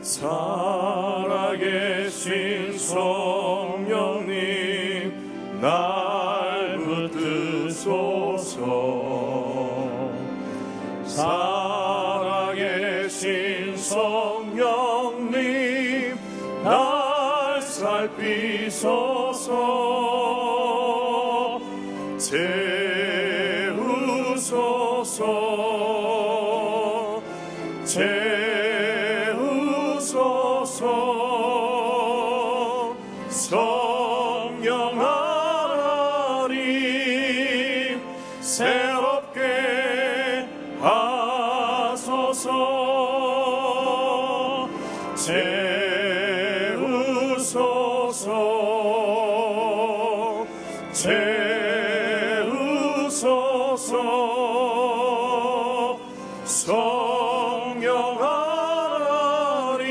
살아계신 성령님 날 붙드소서. 살아계신 성령님 날 살피소서. 재우소서. 재우소서. 성령 하나님 새롭게 하소서. 재우소서. 재우소서. 성령 하나님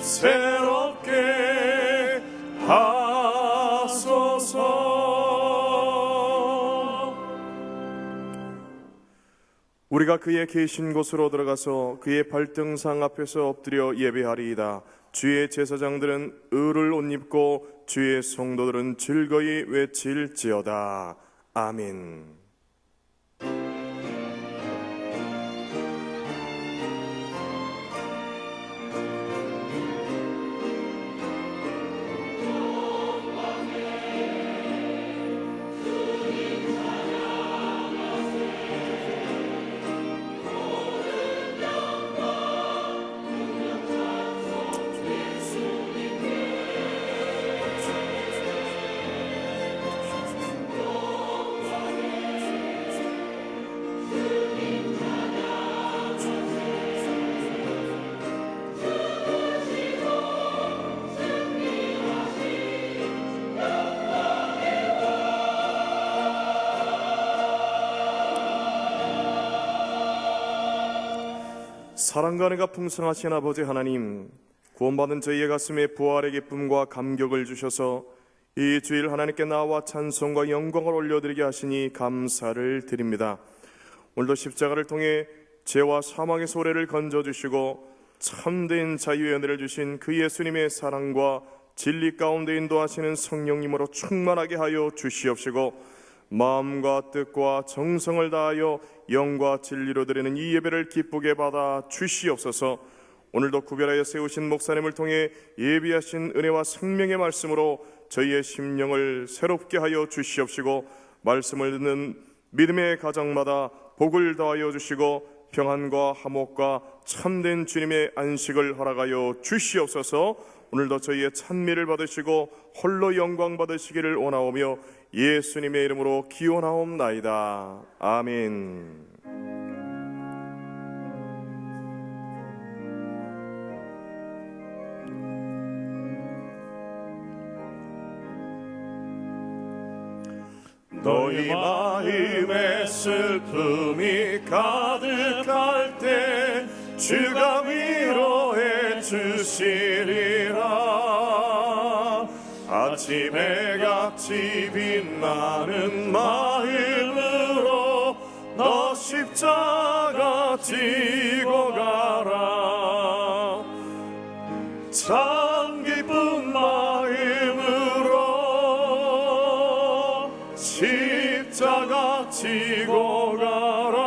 새롭게 하소서. 우리가 그의 계신 곳으로 들어가서 그의 발등상 앞에서 엎드려 예배하리이다. 주의 제사장들은 의를 옷 입고 주의 성도들은 즐거이 외칠지어다. 아멘. 사랑과 은혜가 풍성하신 아버지 하나님, 구원받은 저희의 가슴에 부활의 기쁨과 감격을 주셔서 이 주일 하나님께 나와 찬송과 영광을 올려드리게 하시니 감사를 드립니다. 오늘도 십자가를 통해 죄와 사망의 소래를 건져주시고 참된 자유의 은혜를 주신 그 예수님의 사랑과 진리 가운데 인도하시는 성령님으로 충만하게 하여 주시옵시고, 마음과 뜻과 정성을 다하여 영과 진리로 드리는 이 예배를 기쁘게 받아 주시옵소서. 오늘도 구별하여 세우신 목사님을 통해 예비하신 은혜와 생명의 말씀으로 저희의 심령을 새롭게 하여 주시옵시고, 말씀을 듣는 믿음의 가정마다 복을 더하여 주시고 평안과 화목과 참된 주님의 안식을 허락하여 주시옵소서. 오늘도 저희의 찬미를 받으시고 홀로 영광 받으시기를 원하오며 예수님의 이름으로 기원하옵나이다. 아멘. 너희 마음에 슬픔이 가득할 때 주가 위로해 주시리라. 아침에 같이 빛나는 마음으로 너 십자가 지고 가라. 참 기쁜 마음으로 십자가 지고 가라.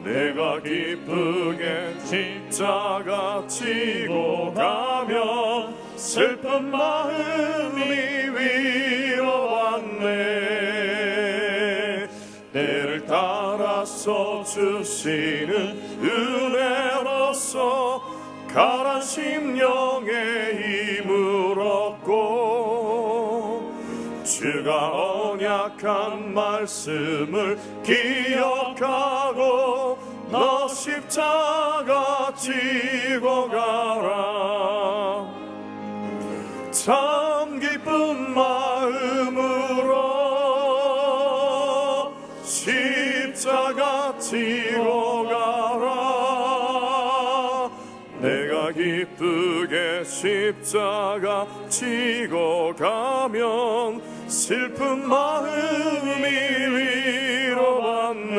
내가 기쁘게 십자가 지고 가면 슬픈 마음이 위로받네. 내를 따라서 주시는 은혜로서 가란 심령의 힘을 얻고 주가 언약한 말씀을 기억하고 너 십자가 지고 가라. 참 기쁜 마음으로 십자가 지고 가라. 내가 기쁘게 십자가 지고 가면 슬픈 마음이 위로받네.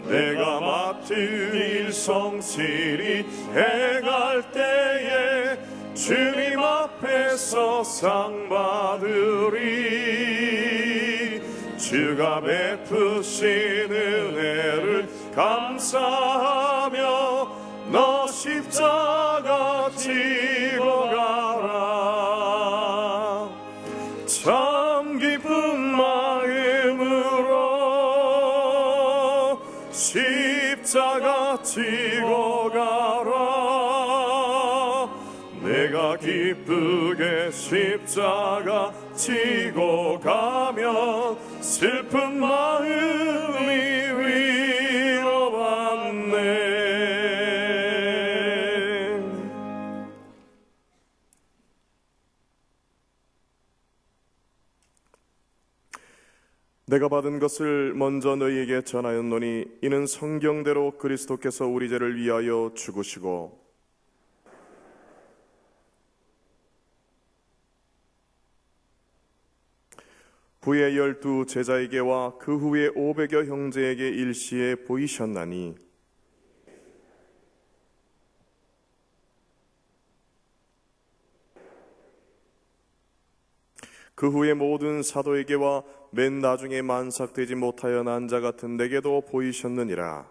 내가 드릴 성실히 행할 때에 주님 앞에서 상 받으리. 주가 베푸신 은혜를 감사하며 너 십자가 지고 가라. 참 기쁜 마음으로 십자가 지고 가라. 내가 기쁘게 십자가 지고 가면 슬픈 마음이 위로받네. 내가 받은 것을 먼저 너희에게 전하였노니 이는 성경대로 그리스도께서 우리 죄를 위하여 죽으시고 후에 12 제자에게와 그 후에 500여 형제에게 일시에 보이셨나니 그 후에 모든 사도에게와 맨 나중에 만삭되지 못하여 난 자 같은 내게도 보이셨느니라.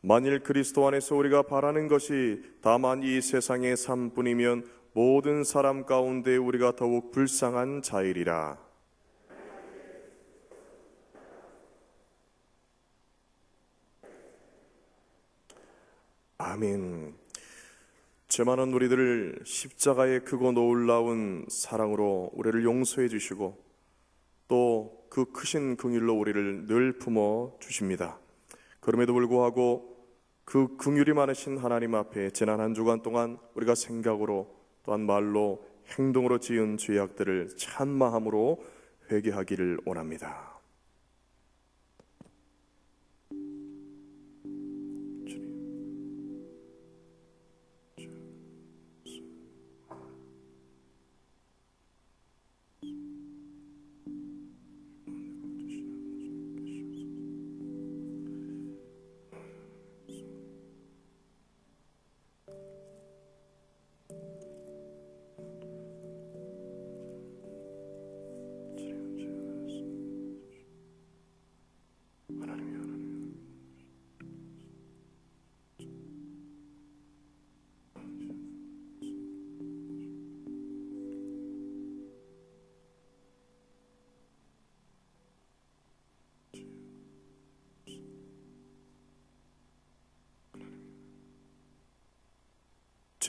만일 그리스도 안에서 우리가 바라는 것이 다만 이 세상의 삶뿐이면 모든 사람 가운데 우리가 더욱 불쌍한 자이리라. 아멘. 죄 많은 우리들을 십자가의 크고 놀라운 사랑으로 우리를 용서해 주시고 또 그 크신 긍휼로 우리를 늘 품어 주십니다. 그럼에도 불구하고 그 긍휼이 많으신 하나님 앞에 지난 한 주간 동안 우리가 생각으로 또한 말로 행동으로 지은 죄악들을 찬 마음으로 회개하기를 원합니다.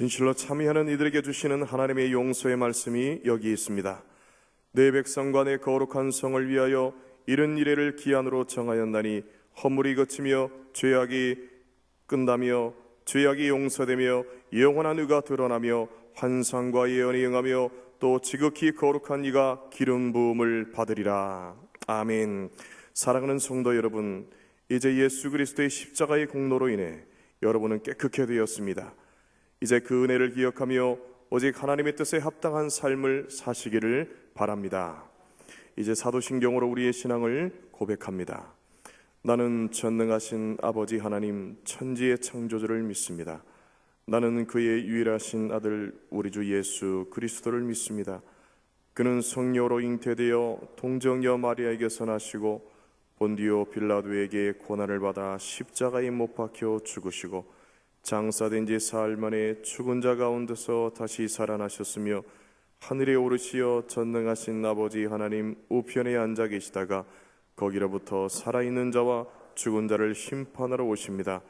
진실로 참여하는 이들에게 주시는 하나님의 용서의 말씀이 여기 있습니다. 내 백성과 내 거룩한 성을 위하여 이른 이래를 기한으로 정하였나니 허물이 그치며 죄악이 끝나며 죄악이 용서되며 영원한 의가 드러나며 환상과 예언이 응하며 또 지극히 거룩한 이가 기름 부음을 받으리라. 아멘. 사랑하는 성도 여러분, 이제 예수 그리스도의 십자가의 공로로 인해 여러분은 깨끗게 되었습니다. 이제 그 은혜를 기억하며 오직 하나님의 뜻에 합당한 삶을 사시기를 바랍니다. 이제 사도신경으로 우리의 신앙을 고백합니다. 나는 전능하신 아버지 하나님 천지의 창조주를 믿습니다. 나는 그의 유일하신 아들 우리 주 예수 그리스도를 믿습니다. 그는 성령으로 잉태되어 동정녀 마리아에게서 나시고 본디오 빌라도에게 고난을 받아 십자가에 못 박혀 죽으시고 장사된 지 사흘 만에 죽은 자 가운데서 다시 살아나셨으며 하늘에 오르시어 전능하신 아버지 하나님 우편에 앉아 계시다가 거기로부터 살아있는 자와 죽은 자를 심판하러 오십니다.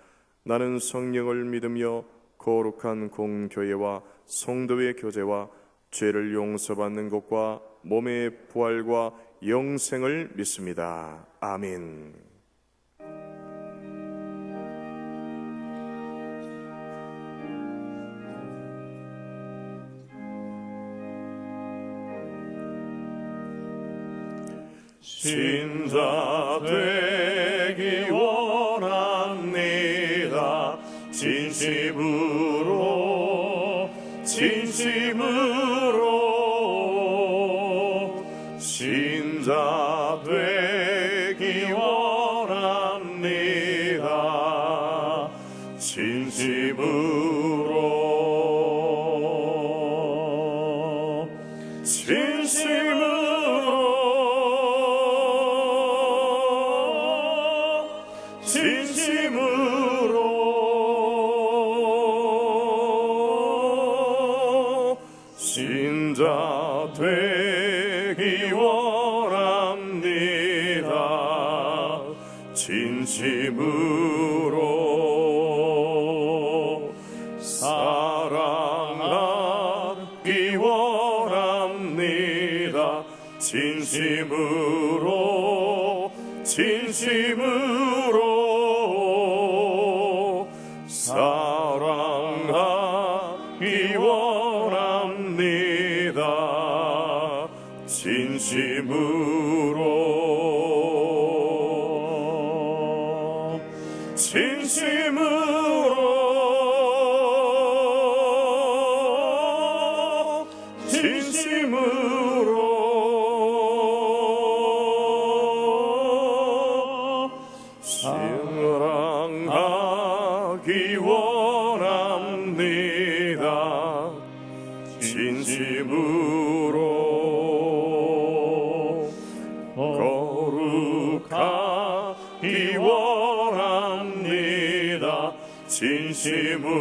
나는 성령을 믿으며 거룩한 공교회와 성도의 교제와 죄를 용서받는 것과 몸의 부활과 영생을 믿습니다. 아멘. 신자 되기 원합니다. 진심으로 진심으로 신자 되기 원합니다. 진심으로 사랑하기 원합니다. 진심으로 사랑하기 원합니다. 진심으로 사랑하기 원합니다. 진심으로 거룩하기 원합니다. 진심으로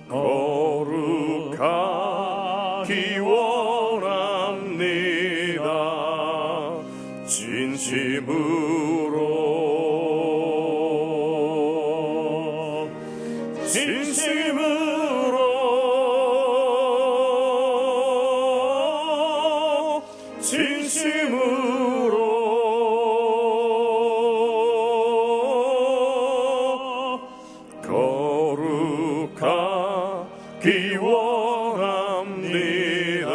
거룩하기 원합니다. 진심으로 거룩하기 원합니다.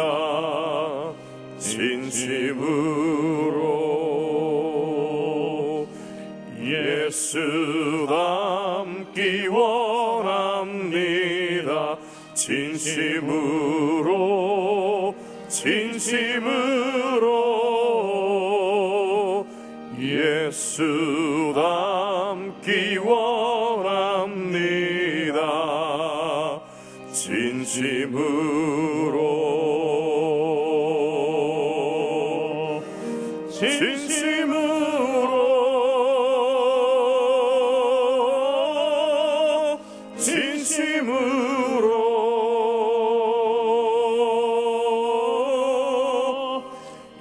진심으로 예수 닮기 원합니다. 진심으로 예수 닮기 원합니다. 진심으로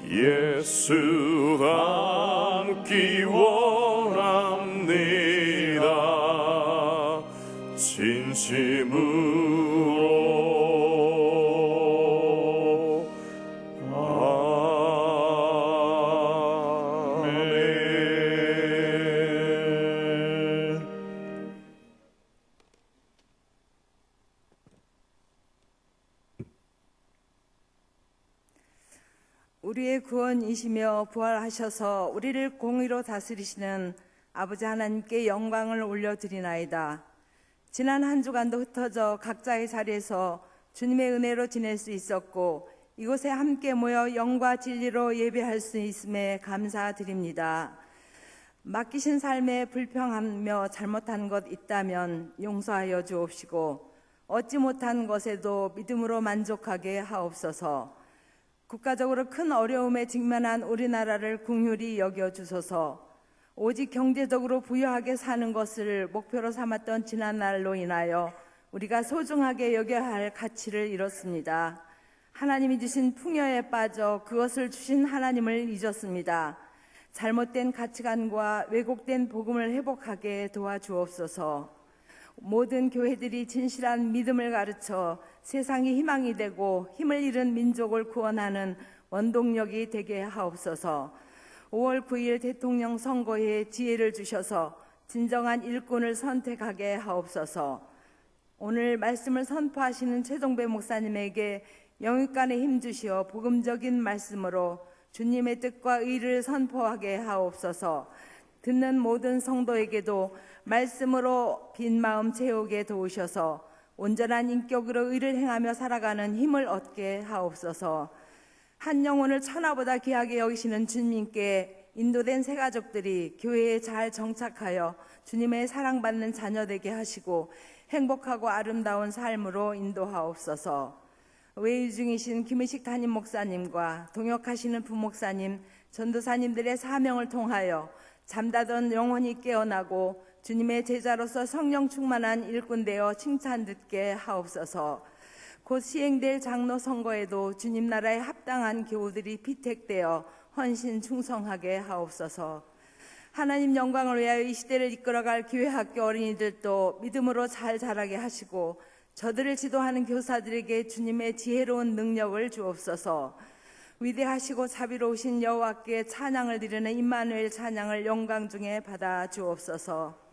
예수 닮기 원합니다. 진심으로 아멘. 우리의 구원이시며 부활하셔서 우리를 공의로 다스리시는 아버지 하나님께 영광을 올려드리나이다. 지난 한 주간도 흩어져 각자의 자리에서 주님의 은혜로 지낼 수 있었고 이곳에 함께 모여 영과 진리로 예배할 수 있음에 감사드립니다. 맡기신 삶에 불평하며 잘못한 것 있다면 용서하여 주옵시고 얻지 못한 것에도 믿음으로 만족하게 하옵소서. 국가적으로 큰 어려움에 직면한 우리나라를 긍휼히 여겨주소서. 오직 경제적으로 부유하게 사는 것을 목표로 삼았던 지난날로 인하여 우리가 소중하게 여겨야 할 가치를 잃었습니다. 하나님이 주신 풍요에 빠져 그것을 주신 하나님을 잊었습니다. 잘못된 가치관과 왜곡된 복음을 회복하게 도와주옵소서. 모든 교회들이 진실한 믿음을 가르쳐 세상이 희망이 되고 힘을 잃은 민족을 구원하는 원동력이 되게 하옵소서. 5월 9일 대통령 선거에 지혜를 주셔서 진정한 일꾼을 선택하게 하옵소서. 오늘 말씀을 선포하시는 최종배 목사님에게 영육간에 힘주시어 복음적인 말씀으로 주님의 뜻과 의를 선포하게 하옵소서. 듣는 모든 성도에게도 말씀으로 빈 마음 채우게 도우셔서 온전한 인격으로 의를 행하며 살아가는 힘을 얻게 하옵소서. 한 영혼을 천하보다 귀하게 여기시는 주님께 인도된 새 가족들이 교회에 잘 정착하여 주님의 사랑받는 자녀 되게 하시고 행복하고 아름다운 삶으로 인도하옵소서. 외유 중이신 김의식 담임 목사님과 동역하시는 부목사님, 전도사님들의 사명을 통하여 잠자던 영혼이 깨어나고 주님의 제자로서 성령 충만한 일꾼 되어 칭찬 듣게 하옵소서. 곧 시행될 장로 선거에도 주님 나라에 합당한 교우들이 피택되어 헌신 충성하게 하옵소서. 하나님 영광을 위하여 이 시대를 이끌어갈 교회 학교 어린이들도 믿음으로 잘 자라게 하시고 저들을 지도하는 교사들에게 주님의 지혜로운 능력을 주옵소서. 위대하시고 자비로우신 여호와께 찬양을 드리는 임마누엘 찬양을 영광 중에 받아 주옵소서.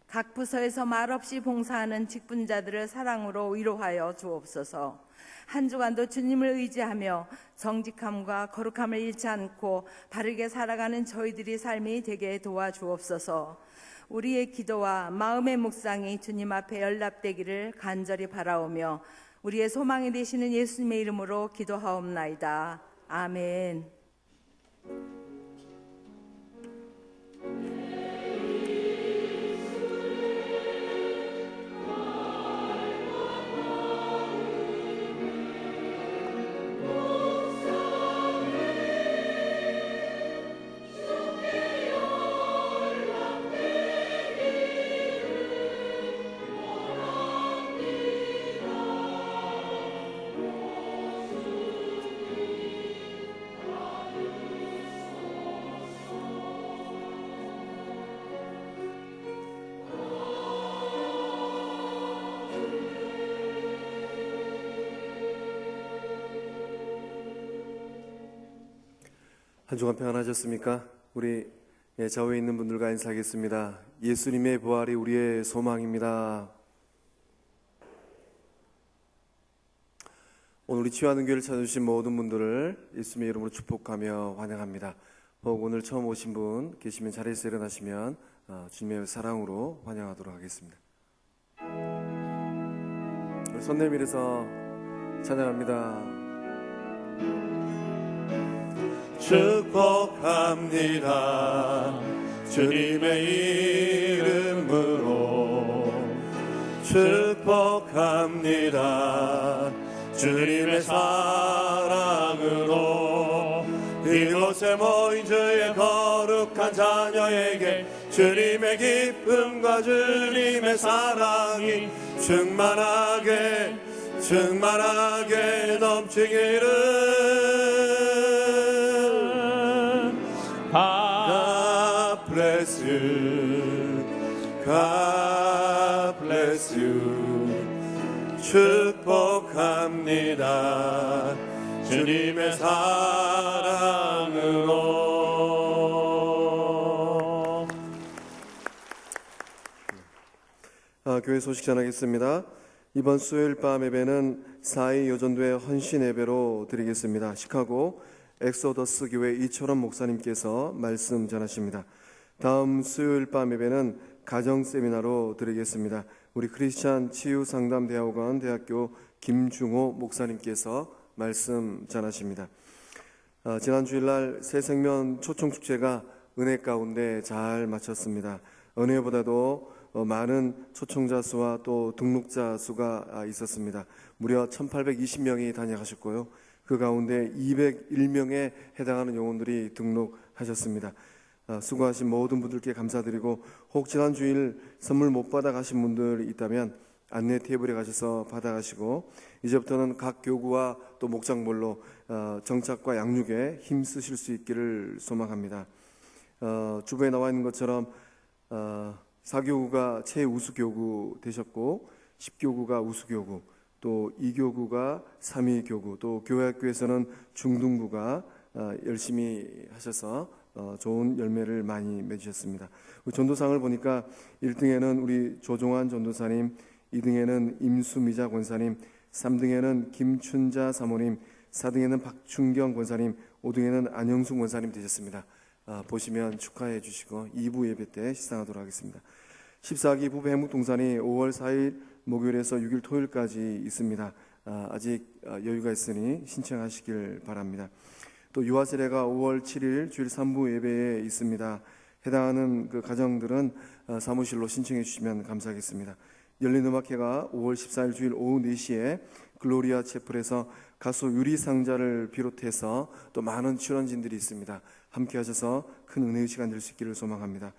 각 부서에서 말없이 봉사하는 직분자들을 사랑으로 위로하여 주옵소서. 한 주간도 주님을 의지하며 정직함과 거룩함을 잃지 않고 바르게 살아가는 저희들의 삶이 되게 도와주옵소서. 우리의 기도와 마음의 묵상이 주님 앞에 연락되기를 간절히 바라오며 우리의 소망이 되시는 예수님의 이름으로 기도하옵나이다. 아멘. 한 주간 평안하셨습니까? 우리 좌우에 있는 분들과 인사하겠습니다. 예수님의 부활이 우리의 소망입니다. 오늘 우리 치유하는 교회를 찾아주신 모든 분들을 예수님의 이름으로 축복하며 환영합니다. 혹 오늘 처음 오신 분 계시면 자리에서 일어나시면 주님의 사랑으로 환영하도록 하겠습니다. 우리 손 내밀어서 찬양합니다. 축복합니다. 주님의 이름으로 축복합니다. 주님의 사랑으로 이곳에 모인 주의 거룩한 자녀에게 주님의 기쁨과 주님의 사랑이 충만하게 넘치기를. God bless you, God bless you. 축복합니다. 주님의 사랑으로. 교회 소식 전하겠습니다. 이번 수요일 밤 예배는 4.2 요전도회 헌신 예배로 드리겠습니다. 시카고 엑소더스 교회 이철원 목사님께서 말씀 전하십니다. 다음 수요일 밤 예배는 가정 세미나로 드리겠습니다. 우리 크리스찬 치유상담대학원 대학교 김중호 목사님께서 말씀 전하십니다. 지난 주일날 새생명 초청축제가 은혜 가운데 잘 마쳤습니다. 은혜보다도 많은 초청자 수와 또 등록자 수가 있었습니다. 무려 1820명이 다녀가셨고요. 그 가운데 201명에 해당하는 영혼들이 등록하셨습니다. 수고하신 모든 분들께 감사드리고 혹 지난 주일 선물 못 받아가신 분들 있다면 안내 테이블에 가셔서 받아가시고 이제부터는 각 교구와 또 목장별로 정착과 양육에 힘쓰실 수 있기를 소망합니다. 주부에 나와 있는 것처럼 4교구가 최우수교구 되셨고 10교구가 우수교구, 또 2교구가 3위 교구, 또 교회학교에서는 중등부가 열심히 하셔서 좋은 열매를 많이 맺으셨습니다. 전도상을 보니까 1등에는 우리 조종환 전도사님, 2등에는 임수미자 권사님, 3등에는 김춘자 사모님, 4등에는 박춘경 권사님, 5등에는 안영숙 권사님 되셨습니다. 보시면 축하해 주시고 2부 예배 때 시상하도록 하겠습니다. 14기 부부 행복동산이 5월 4일 목요일에서 6일 토요일까지 있습니다. 아직 여유가 있으니 신청하시길 바랍니다. 또 유아세례가 5월 7일 주일 3부 예배에 있습니다. 해당하는 그 가정들은 사무실로 신청해 주시면 감사하겠습니다. 열린음악회가 5월 14일 주일 오후 4시에 글로리아 채플에서 가수 유리상자를 비롯해서 또 많은 출연진들이 있습니다. 함께 하셔서 큰 은혜의 시간 될 수 있기를 소망합니다.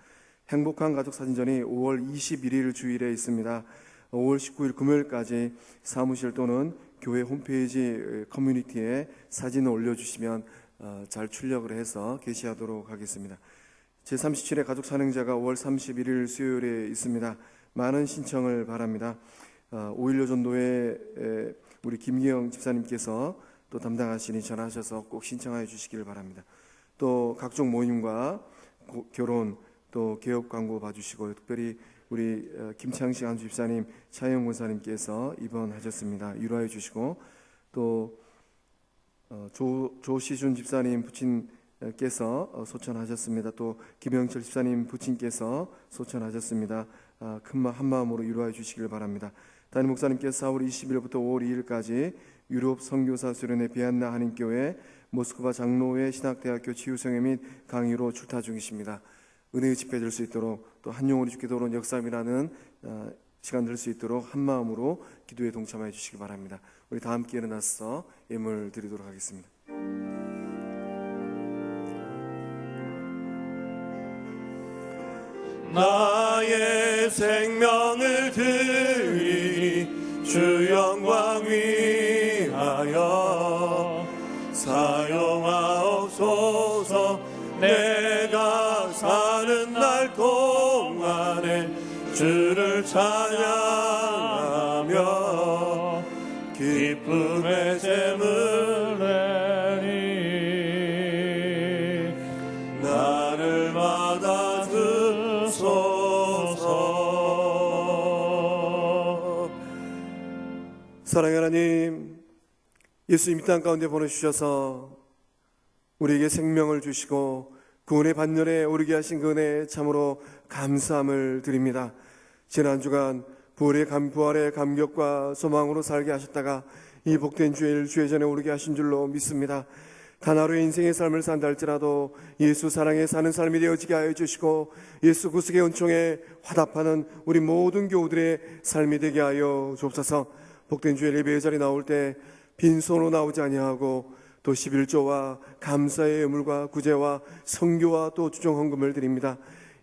행복한 가족 사진전이 5월 21일 주일에 있습니다. 5월 19일 금요일까지 사무실 또는 교회 홈페이지 커뮤니티에 사진을 올려주시면 잘 출력을 해서 게시하도록 하겠습니다. 제37회 가족 산행자가 5월 31일 수요일에 있습니다. 많은 신청을 바랍니다. 5.16 전도회 우리 김기영 집사님께서 또 담당하시니 전화하셔서 꼭 신청하여 주시기를 바랍니다. 또 각종 모임과 결혼 또 개업 광고 봐주시고, 특별히 우리 김창식 안주 집사님, 차영 권사님께서 입원하셨습니다. 위로해 주시고, 또 조시준 집사님 부친께서 소천하셨습니다. 또 김영철 집사님 부친께서 소천하셨습니다. 한 마음으로 위로해 주시길 바랍니다. 담임 목사님께서 4월 20일부터 5월 2일까지 유럽 선교사 수련회 비안나 한인교회 모스크바 장로회 신학대학교 치유성회 및 강의로 출타 중이십니다. 은혜의 집회 될 수 있도록, 또 한영혼이 주께 도는 역삼이라는 시간 될 수 있도록 한 마음으로 기도에 동참해 주시기 바랍니다. 우리 다 함께 일어나서 예물 드리도록 하겠습니다. 나의 생명을 드리니 주 영광 위하여 사용하옵소서. 내가 사는 날 동안에 주를 찬양하며 기쁨의 제물 내리 나를 받아주소서. 사랑의 하나님, 예수님 이 땅 가운데 보내주셔서 우리에게 생명을 주시고 구원의 반열에 오르게 하신 그 은혜에 참으로 감사함을 드립니다. 지난 주간 부활의 감격과 소망으로 살게 하셨다가 이 복된 주일 주의 전에 오르게 하신 줄로 믿습니다. 단 하루의 인생의 삶을 산다 할지라도 예수 사랑에 사는 삶이 되어지게 하여 주시고, 예수 구속의 은총에 화답하는 우리 모든 교우들의 삶이 되게 하여 주옵소서. 복된 주일 예배의 자리 나올 때 빈손으로 나오지 아니하고 또 11조와 감사의 예물과 구제와 선교와 또 주정 헌금을 드립니다.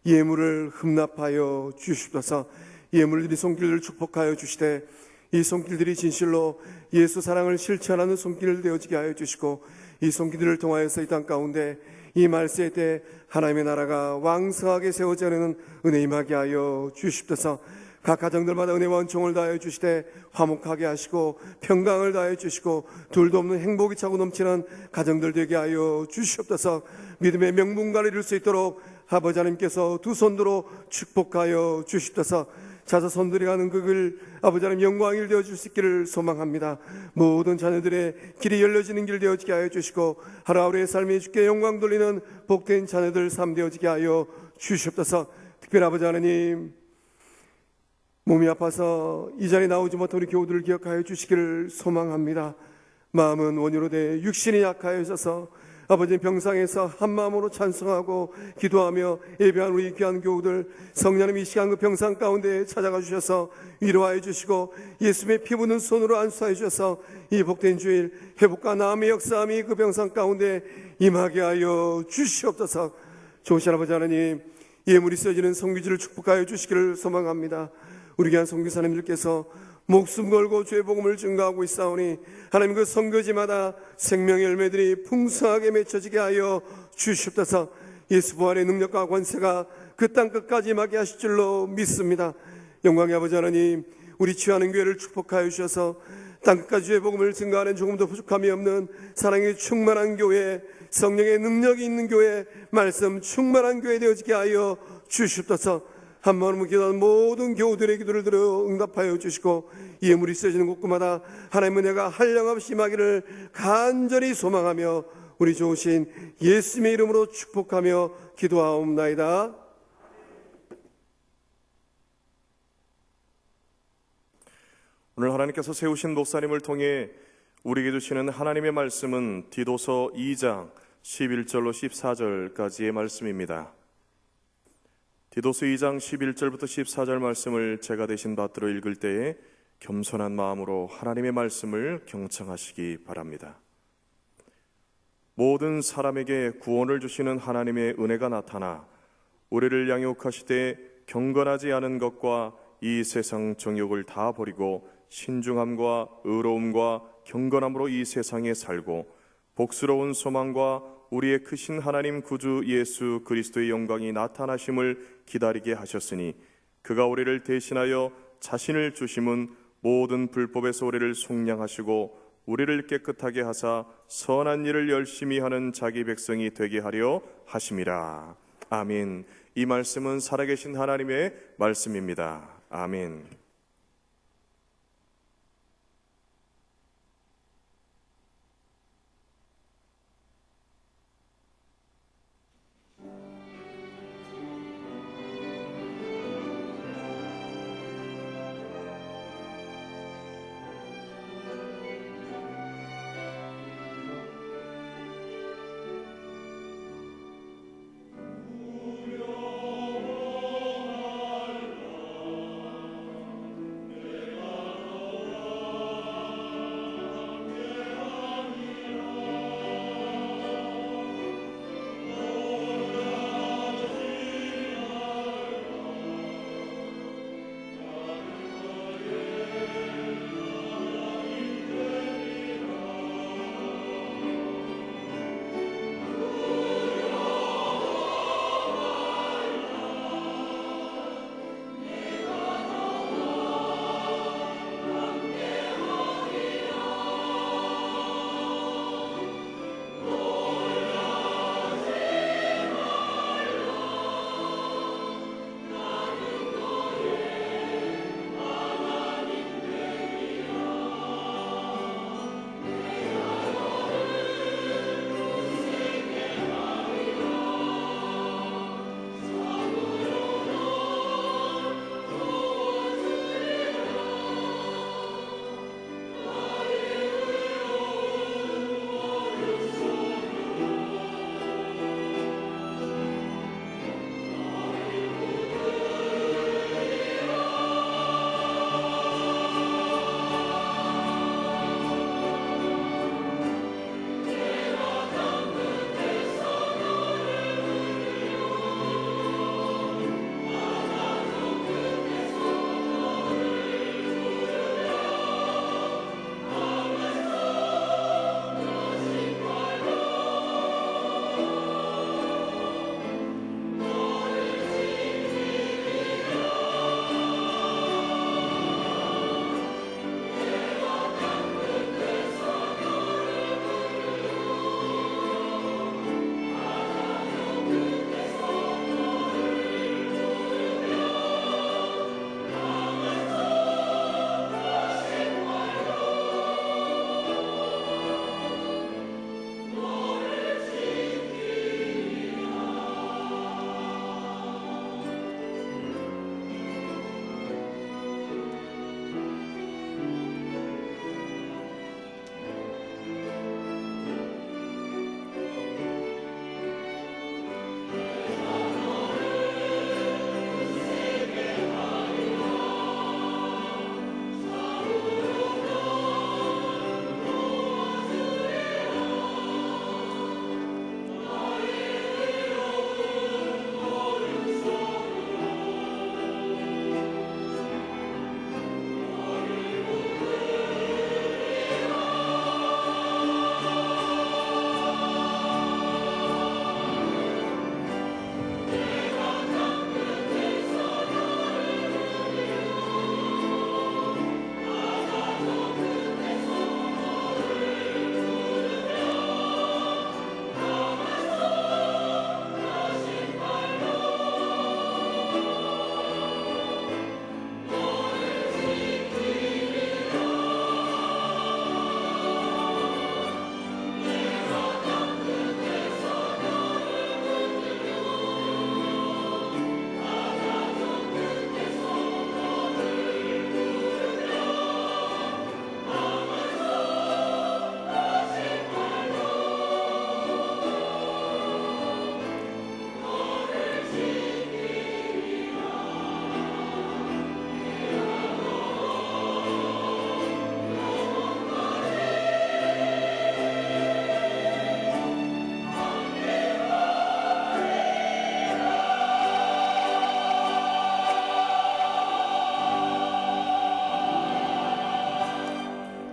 예물을 흠납하여 주시옵소서. 예물들이 손길을 축복하여 주시되 이 손길들이 진실로 예수 사랑을 실천하는 손길 되어지게 하여 주시고, 이 손길들을 통하여서 이 땅 가운데 이 말세 때 하나님의 나라가 왕성하게 세워지는 은혜 임하게 하여 주시옵소서. 각 가정들마다 은혜와 은총을 다하여 주시되 화목하게 하시고 평강을 다하여 주시고 둘도 없는 행복이 차고 넘치는 가정들 되게 하여 주시옵소서. 믿음의 명분가를 이룰 수 있도록 아버지 하나님께서 두 손으로 축복하여 주시옵소서. 자서 손들이 가는 그 길 아버지 하나님 영광이 되어 줄 수 있기를 소망합니다. 모든 자녀들의 길이 열려지는 길 되어지게 하여 주시고 하루하루의 삶이 주께 영광 돌리는 복된 자녀들 삶 되어지게 하여 주시옵소서. 특별히 아버지 하나님, 몸이 아파서 이 자리에 나오지 못한 우리 교우들을 기억하여 주시기를 소망합니다. 마음은 원유로 돼 육신이 약하여 있어서 아버지 병상에서 한마음으로 찬송하고 기도하며 예배한 우리 귀한 교우들, 성령님 이 시간 그 병상 가운데 찾아가 주셔서 위로하여 주시고 예수님의 피 묻은 손으로 안수하여 주셔서 이 복된 주일 회복과 나음의 역사함이 그 병상 가운데 임하게 하여 주시옵소서. 좋으신 아버지 하나님, 예물이 쓰여지는 성기지를 축복하여 주시기를 소망합니다. 우리 귀한 선교사님들께서 목숨 걸고 주의 복음을 증거하고 있사오니 하나님 그 선교지마다 생명의 열매들이 풍성하게 맺혀지게 하여 주시옵소서. 예수 부활의 능력과 권세가 그 땅 끝까지 임하게 하실 줄로 믿습니다. 영광의 아버지 하나님, 우리 취하는 교회를 축복하여 주셔서 땅 끝까지 주의 복음을 증거하는 조금도 부족함이 없는 사랑이 충만한 교회, 성령의 능력이 있는 교회, 말씀 충만한 교회 되어지게 하여 주시옵소서. 한 마음으로 기도하는 모든 교우들의 기도를 들어 응답하여 주시고 예물이 쓰여지는 곳마다 하나님의 은혜가 한량없이 임하기를 간절히 소망하며 우리 좋으신 예수님의 이름으로 축복하며 기도하옵나이다. 오늘 하나님께서 세우신 목사님을 통해 우리에게 주시는 하나님의 말씀은 디도서 2장 11절로 14절까지의 말씀입니다. 디도스 2장 11절부터 14절 말씀을 제가 대신 받들어 읽을 때에 겸손한 마음으로 하나님의 말씀을 경청하시기 바랍니다. 모든 사람에게 구원을 주시는 하나님의 은혜가 나타나 우리를 양육하시되 경건하지 않은 것과 이 세상 정욕을 다 버리고 신중함과 의로움과 경건함으로 이 세상에 살고 복스러운 소망과 우리의 크신 하나님 구주 예수 그리스도의 영광이 나타나심을 기다리게 하셨으니 그가 우리를 대신하여 자신을 주심은 모든 불법에서 우리를 속량하시고 우리를 깨끗하게 하사 선한 일을 열심히 하는 자기 백성이 되게 하려 하심이라. 아멘. 이 말씀은 살아계신 하나님의 말씀입니다. 아멘.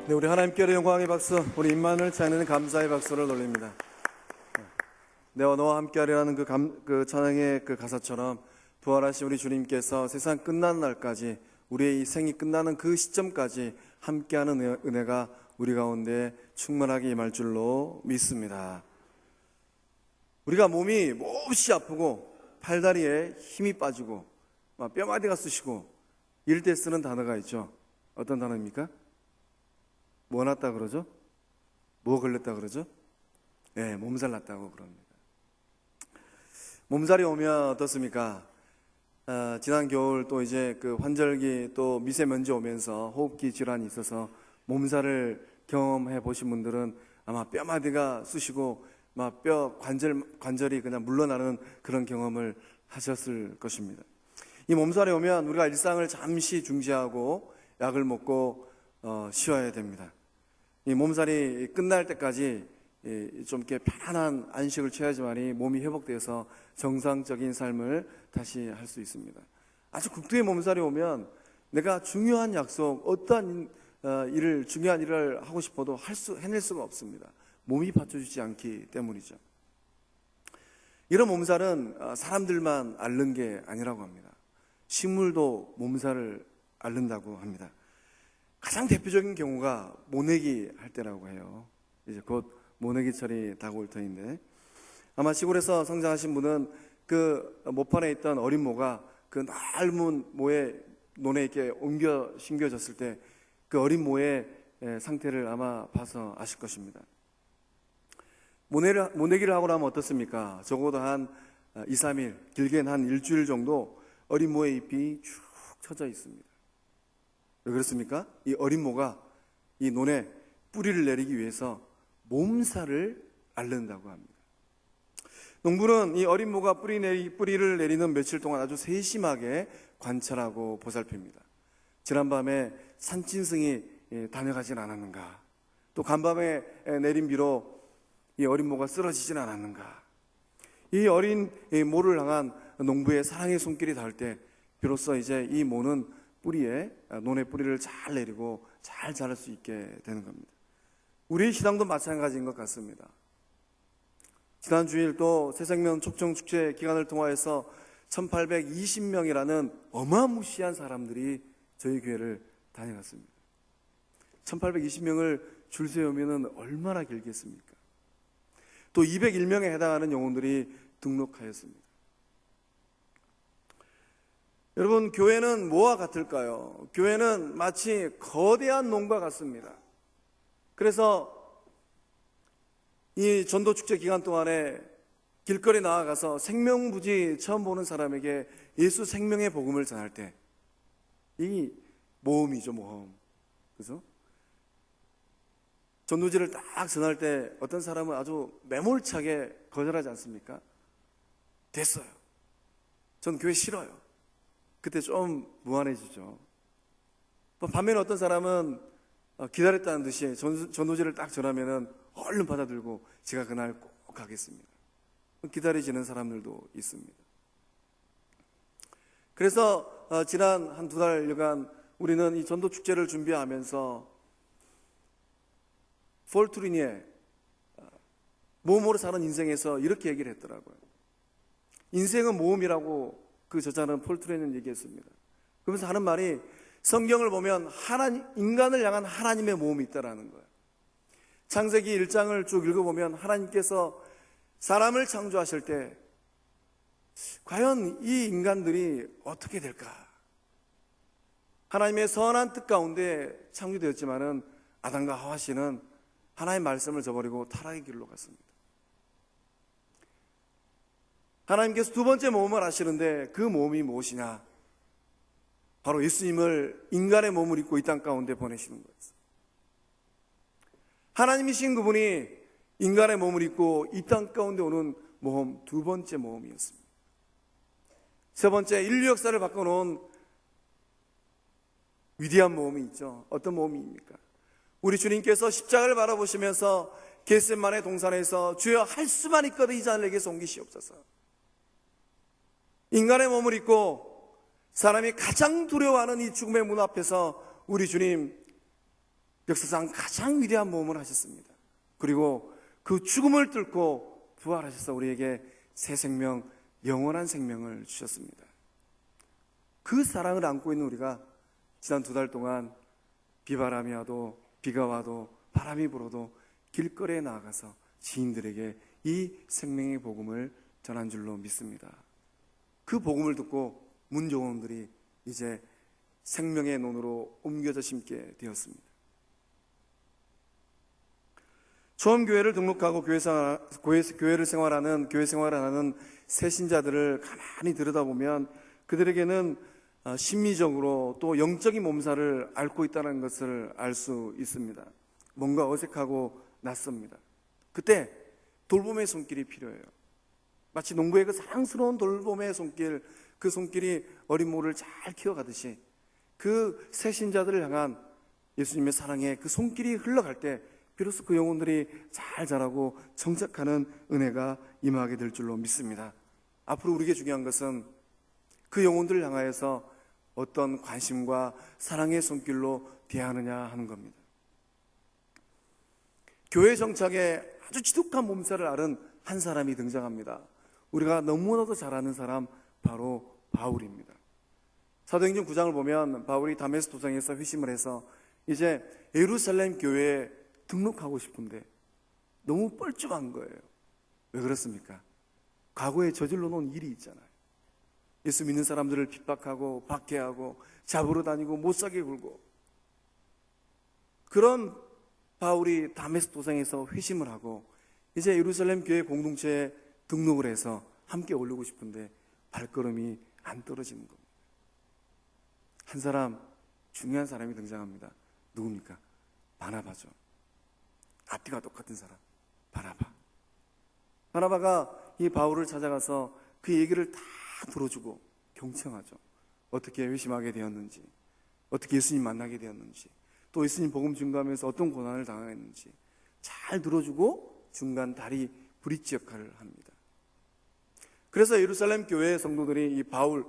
네, 우리 하나님께 영광의 박수, 우리 임만을 찬양하는 감사의 박수를 돌립니다. 내와 너와 함께하리라는 그 찬양의 그 가사처럼 부활하신 우리 주님께서 세상 끝나는 날까지, 우리의 이 생이 끝나는 그 시점까지 함께하는 은혜가 우리 가운데 충만하게 임할 줄로 믿습니다. 우리가 몸이 몹시 아프고 팔다리에 힘이 빠지고 뼈마디가 쑤시고 이럴 때 쓰는 단어가 있죠. 어떤 단어입니까? 뭐 났다 그러죠? 뭐 걸렸다 그러죠? 네, 몸살 났다고 그럽니다. 몸살이 오면 어떻습니까? 지난 겨울 또 이제 그 환절기 또 미세먼지 오면서 호흡기 질환이 있어서 몸살을 경험해 보신 분들은 아마 뼈마디가 쑤시고 막 뼈 관절이 그냥 물러나는 그런 경험을 하셨을 것입니다. 이 몸살이 오면 우리가 일상을 잠시 중지하고 약을 먹고 쉬어야 됩니다. 이 몸살이 끝날 때까지 좀 이렇게 편안한 안식을 취해야지만이 몸이 회복돼서 정상적인 삶을 다시 할 수 있습니다. 아주 극도의 몸살이 오면 내가 중요한 약속, 어떠한 중요한 일을 하고 싶어도 해낼 수가 없습니다. 몸이 받쳐주지 않기 때문이죠. 이런 몸살은 사람들만 앓는 게 아니라고 합니다. 식물도 몸살을 앓는다고 합니다. 가장 대표적인 경우가 모내기 할 때라고 해요. 이제 곧 모내기철이 다가올 터인데, 아마 시골에서 성장하신 분은 그 모판에 있던 어린 모가 그 넓은 모에 논에 이렇게 옮겨 심겨졌을 때 그 어린 모의 상태를 아마 봐서 아실 것입니다. 모내기를 하고 나면 어떻습니까? 적어도 한 2, 3일, 길게는 한 일주일 정도 어린 모의 잎이 쭉 쳐져 있습니다. 왜 그렇습니까? 이 어린 모가 이 논에 뿌리를 내리기 위해서 몸살을 앓는다고 합니다. 농부는 이 어린 모가 뿌리를 내리는 며칠 동안 아주 세심하게 관찰하고 보살핍니다. 지난밤에 산짐승이 다녀가진 않았는가, 또 간밤에 내린 비로 이 어린 모가 쓰러지진 않았는가. 이 어린 모를 향한 농부의 사랑의 손길이 닿을 때 비로소 이제 이 모는 논의 뿌리를 잘 내리고 잘 자랄 수 있게 되는 겁니다. 우리의 신앙도 마찬가지인 것 같습니다. 지난 주일 또 새생명 촉정축제 기간을 통하여서 1820명이라는 어마무시한 사람들이 저희 교회를 다녀갔습니다. 1820명을 줄 세우면 얼마나 길겠습니까? 또 201명에 해당하는 영혼들이 등록하였습니다. 여러분, 교회는 뭐와 같을까요? 교회는 마치 거대한 농과 같습니다. 그래서 이 전도축제 기간 동안에 길거리 나아가서 생명부지 처음 보는 사람에게 예수 생명의 복음을 전할 때, 이 모험이죠, 모험. 그죠? 전도지를 딱 전할 때 어떤 사람은 아주 매몰차게 거절하지 않습니까? 됐어요. 전 교회 싫어요. 그때 좀 무안해지죠. 반면에 어떤 사람은 기다렸다는 듯이 전도지를 딱 전하면은 얼른 받아들고 제가 그날 꼭 가겠습니다. 기다려지는 사람들도 있습니다. 그래서 지난 한 2달여간 우리는 이 전도축제를 준비하면서 폴트리니의 모험으로 사는 인생에서 이렇게 얘기를 했더라고요. 인생은 모험이라고 그 저자는 폴트리니는 얘기했습니다. 그러면서 하는 말이, 성경을 보면 인간을 향한 하나님의 모험이 있다라는 거예요. 창세기 1장을 쭉 읽어보면 하나님께서 사람을 창조하실 때 과연 이 인간들이 어떻게 될까? 하나님의 선한 뜻 가운데 창조되었지만은 아담과 하와 씨는 하나님의 말씀을 저버리고 타락의 길로 갔습니다. 하나님께서 두 번째 모험을 하시는데 그 모험이 무엇이냐? 바로 예수님을 인간의 몸을 입고 이 땅 가운데 보내시는 거였어요. 하나님이신 그분이 인간의 몸을 입고 이 땅 가운데 오는 모험, 두 번째 모험이었습니다. 세 번째, 인류 역사를 바꿔놓은 위대한 모험이 있죠. 어떤 모험입니까? 우리 주님께서 십자가를 바라보시면서 겟세마네 동산에서 주여 할 수만 있거든 이 잔을 내게서 옮기시옵소서. 인간의 몸을 입고 사람이 가장 두려워하는 이 죽음의 문 앞에서 우리 주님 역사상 가장 위대한 모험을 하셨습니다. 그리고 그 죽음을 뚫고 부활하셔서 우리에게 새 생명, 영원한 생명을 주셨습니다. 그 사랑을 안고 있는 우리가 지난 2달 동안 비바람이 와도 비가 와도 바람이 불어도 길거리에 나아가서 지인들에게 이 생명의 복음을 전한 줄로 믿습니다. 그 복음을 듣고 문조원들이 이제 생명의 논으로 옮겨져 심게 되었습니다. 처음 교회를 등록하고 교회 생활하는 새 신자들을 가만히 들여다보면 그들에게는 심리적으로 또 영적인 몸살을 앓고 있다는 것을 알 수 있습니다. 뭔가 어색하고 낯섭니다. 그때 돌봄의 손길이 필요해요. 마치 농부의 그 사랑스러운 돌봄의 손길, 그 손길이 어린 모를 잘 키워가듯이 그 새 신자들을 향한 예수님의 사랑의 그 손길이 흘러갈 때 비로소 그 영혼들이 잘 자라고 정착하는 은혜가 임하게 될 줄로 믿습니다. 앞으로 우리에게 중요한 것은 그 영혼들을 향하여서 어떤 관심과 사랑의 손길로 대하느냐 하는 겁니다. 교회 정착에 아주 지독한 몸살을 앓은 한 사람이 등장합니다. 우리가 너무나도 잘 아는 사람, 바로 바울입니다. 사도행전 9장을 보면 바울이 다메스 도상에서 회심을 해서 이제 예루살렘 교회에 등록하고 싶은데 너무 뻘쭘한 거예요. 왜 그렇습니까? 과거에 저질러 놓은 일이 있잖아요. 예수 믿는 사람들을 핍박하고 박해하고 잡으러 다니고 못살게 굴고, 그런 바울이 다메스 도상에서 회심을 하고 이제 예루살렘 교회 공동체에 등록을 해서 함께 오르고 싶은데 발걸음이 안 떨어지는 겁니다. 한 사람, 중요한 사람이 등장합니다. 누굽니까? 바나바죠. 앞뒤가 똑같은 사람, 바나바가 이 바울을 찾아가서 그 얘기를 다 들어주고 경청하죠. 어떻게 회심하게 되었는지, 어떻게 예수님 만나게 되었는지, 또 예수님 복음 증거하면서 어떤 고난을 당했는지 잘 들어주고 중간 다리 브릿지 역할을 합니다. 그래서 예루살렘 교회 성도들이 이 바울,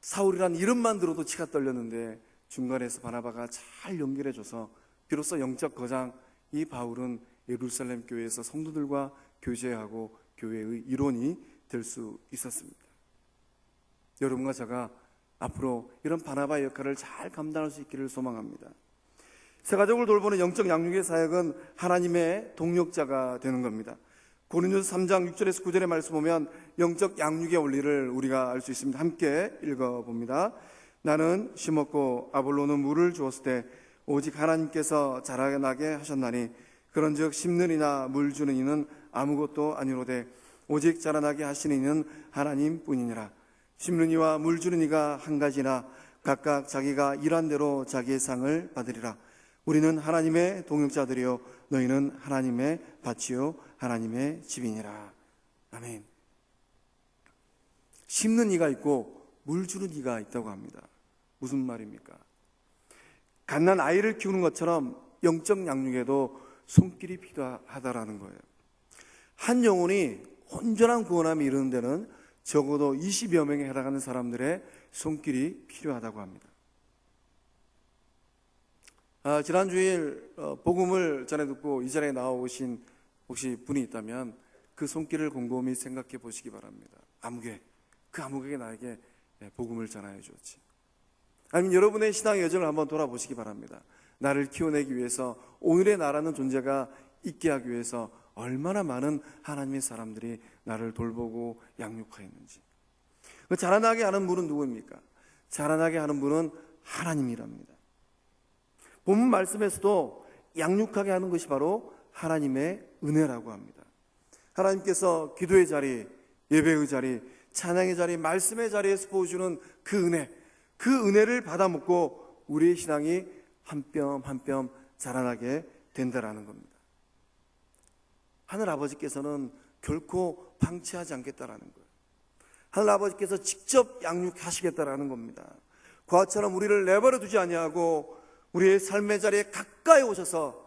사울이란 이름만 들어도 치가 떨렸는데 중간에서 바나바가 잘 연결해줘서 비로소 영적 거장 이 바울은 예루살렘 교회에서 성도들과 교제하고 교회의 일원이 될 수 있었습니다. 여러분과 제가 앞으로 이런 바나바의 역할을 잘 감당할 수 있기를 소망합니다. 새 가족을 돌보는 영적 양육의 사역은 하나님의 동력자가 되는 겁니다. 고린도서 3장 6절에서 9절의 말씀 보면 영적 양육의 원리를 우리가 알 수 있습니다. 함께 읽어봅니다. 나는 심었고 아볼로는 물을 주었을 때 오직 하나님께서 자라나게 하셨나니 그런즉 심는 이나 물 주는 이는 아무것도 아니로되 오직 자라나게 하시는 이는 하나님뿐이니라. 심는 이와 물 주는 이가 한 가지나 각각 자기가 일한 대로 자기의 상을 받으리라. 우리는 하나님의 동역자들이요 너희는 하나님의 밭이요 하나님의 집이니라. 아멘. 심는 이가 있고 물 주는 이가 있다고 합니다. 무슨 말입니까? 갓난 아이를 키우는 것처럼 영적 양육에도 손길이 필요하다라는 거예요. 한 영혼이 온전한 구원함이 이르는 데는 적어도 20여 명에 해당하는 사람들의 손길이 필요하다고 합니다. 지난 주일 복음을 전해 듣고 이 자리에 나오신 혹시 분이 있다면 그 손길을 곰곰이 생각해 보시기 바랍니다. 그 아무개가 나에게 복음을 전하여 주었지. 아니면 여러분의 신앙의 여정을 한번 돌아보시기 바랍니다. 나를 키워내기 위해서, 오늘의 나라는 존재가 있게 하기 위해서 얼마나 많은 하나님의 사람들이 나를 돌보고 양육하였는지. 자라나게 하는 분은 누구입니까? 자라나게 하는 분은 하나님이랍니다. 본문 말씀에서도 양육하게 하는 것이 바로 하나님의 은혜라고 합니다. 하나님께서 기도의 자리, 예배의 자리, 찬양의 자리, 말씀의 자리에서 보여주는 그 은혜, 그 은혜를 받아먹고 우리의 신앙이 한 뼘 한 뼘 자라나게 된다라는 겁니다. 하늘 아버지께서는 결코 방치하지 않겠다라는 거예요. 하늘 아버지께서 직접 양육하시겠다라는 겁니다. 그와처럼 우리를 내버려 두지 아니하고 우리의 삶의 자리에 가까이 오셔서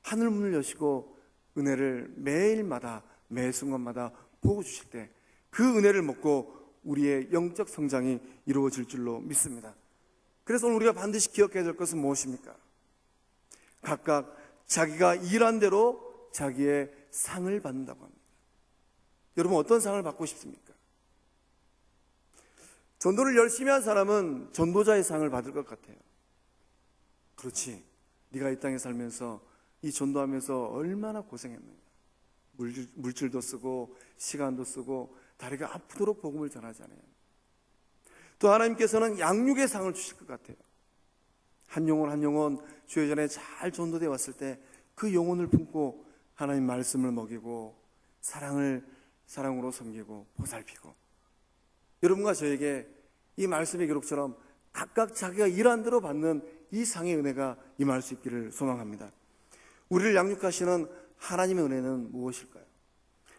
하늘 문을 여시고 은혜를 매일마다 매 순간마다 부어주실 때 그 은혜를 먹고 우리의 영적 성장이 이루어질 줄로 믿습니다. 그래서 오늘 우리가 반드시 기억해야 될 것은 무엇입니까? 각각 자기가 일한 대로 자기의 상을 받는다고 합니다. 여러분 어떤 상을 받고 싶습니까? 전도를 열심히 한 사람은 전도자의 상을 받을 것 같아요. 그렇지, 네가 이 땅에 살면서 이 전도하면서 얼마나 고생했는가. 물질도 쓰고 시간도 쓰고 다리가 아프도록 복음을 전하잖아요. 또 하나님께서는 양육의 상을 주실 것 같아요. 한 영혼 주의 전에 잘 전도되어 왔을 때 그 영혼을 품고 하나님 말씀을 먹이고 사랑으로 섬기고 보살피고, 여러분과 저에게 이 말씀의 기록처럼 각각 자기가 일한 대로 받는 이 상의 은혜가 임할 수 있기를 소망합니다. 우리를 양육하시는 하나님의 은혜는 무엇일까요?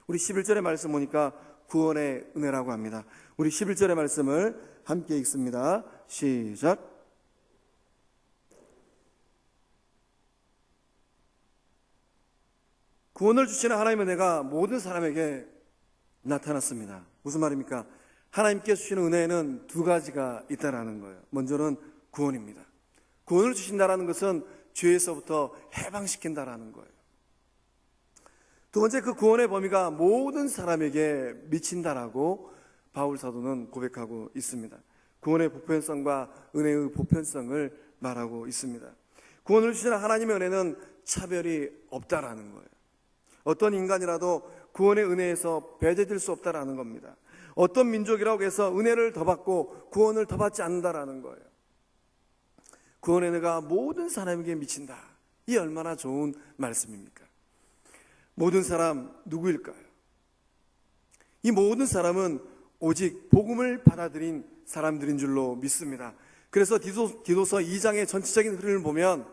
우리 11절의 말씀 보니까 구원의 은혜라고 합니다. 우리 11절의 말씀을 함께 읽습니다. 시작. 구원을 주시는 하나님의 은혜가 모든 사람에게 나타났습니다. 무슨 말입니까? 하나님께서 주시는 은혜에는 두 가지가 있다라는 거예요. 먼저는 구원입니다. 구원을 주신다라는 것은 죄에서부터 해방시킨다라는 거예요. 두 번째, 그 구원의 범위가 모든 사람에게 미친다라고 바울 사도는 고백하고 있습니다. 구원의 보편성과 은혜의 보편성을 말하고 있습니다. 구원을 주시는 하나님의 은혜는 차별이 없다라는 거예요. 어떤 인간이라도 구원의 은혜에서 배제될 수 없다라는 겁니다. 어떤 민족이라고 해서 은혜를 더 받고 구원을 더 받지 않는다라는 거예요. 구원의 은혜가 모든 사람에게 미친다. 이 얼마나 좋은 말씀입니까? 모든 사람 누구일까요? 이 모든 사람은 오직 복음을 받아들인 사람들인 줄로 믿습니다. 그래서 디도서 2장의 전체적인 흐름을 보면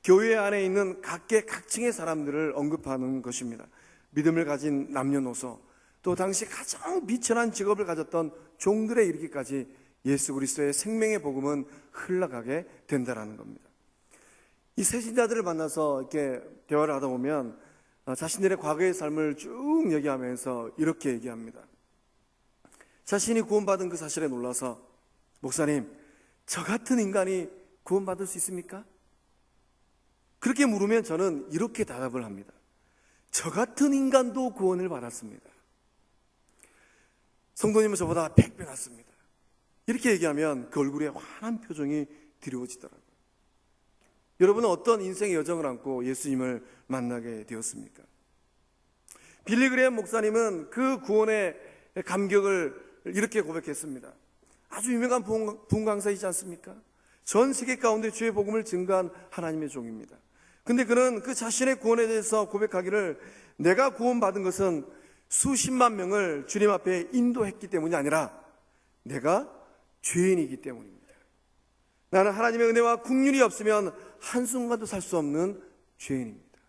교회 안에 있는 각계각층의 사람들을 언급하는 것입니다. 믿음을 가진 남녀노소, 또 당시 가장 비천한 직업을 가졌던 종들에 이르기까지 예수 그리스도의 생명의 복음은 흘러가게 된다는 겁니다. 이 새신자들을 만나서 이렇게 대화를 하다 보면 자신들의 과거의 삶을 쭉 얘기하면서 이렇게 얘기합니다. 자신이 구원받은 그 사실에 놀라서, 목사님, 저 같은 인간이 구원받을 수 있습니까? 그렇게 물으면 저는 이렇게 대답을 합니다. 저 같은 인간도 구원을 받았습니다. 성도님은 저보다 100배 낫습니다. 이렇게 얘기하면 그 얼굴에 환한 표정이 드리워지더라고요. 여러분은 어떤 인생의 여정을 안고 예수님을 만나게 되었습니까? 빌리 그레이엄 목사님은 그 구원의 감격을 이렇게 고백했습니다. 아주 유명한 부흥 강사이지 않습니까? 전 세계 가운데 주의 복음을 증거한 하나님의 종입니다. 근데 그는 그 자신의 구원에 대해서 고백하기를, 내가 구원받은 것은 수십만 명을 주님 앞에 인도했기 때문이 아니라 내가 죄인이기 때문입니다. 나는 하나님의 은혜와 긍휼이 없으면 한순간도 살 수 없는 죄인입니다.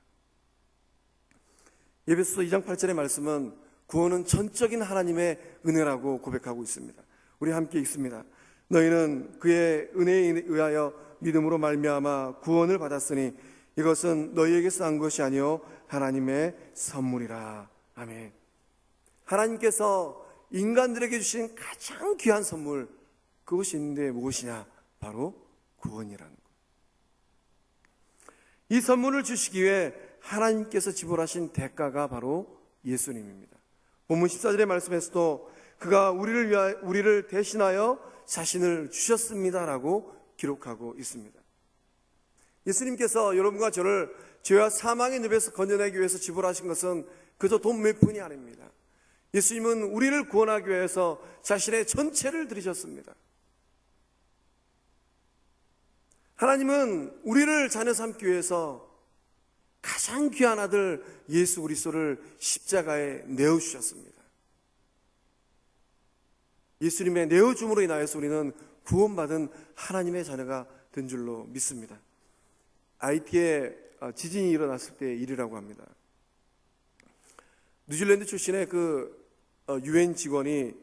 에베소서 2장 8절의 말씀은 구원은 전적인 하나님의 은혜라고 고백하고 있습니다. 우리 함께 읽습니다. 너희는 그의 은혜에 의하여 믿음으로 말미암아 구원을 받았으니 이것은 너희에게서 난 것이 아니요 하나님의 선물이라. 아멘. 하나님께서 인간들에게 주신 가장 귀한 선물, 그것이 있는데 무엇이냐? 바로 구원이라는 것. 이 선물을 주시기 위해 하나님께서 지불하신 대가가 바로 예수님입니다. 본문 14절의 말씀에서도 그가 우리를 대신하여 자신을 주셨습니다라고 기록하고 있습니다. 예수님께서 여러분과 저를 죄와 사망의 늪에서 건져내기 위해서 지불하신 것은 그저 돈 몇 푼이 아닙니다. 예수님은 우리를 구원하기 위해서 자신의 전체를 드리셨습니다. 하나님은 우리를 자녀 삼기 위해서 가장 귀한 아들 예수 그리스도를 십자가에 내어주셨습니다. 예수님의 내어줌으로 인하여서 우리는 구원받은 하나님의 자녀가 된 줄로 믿습니다. 아이티에 지진이 일어났을 때의 일이라고 합니다. 뉴질랜드 출신의 그 UN 직원이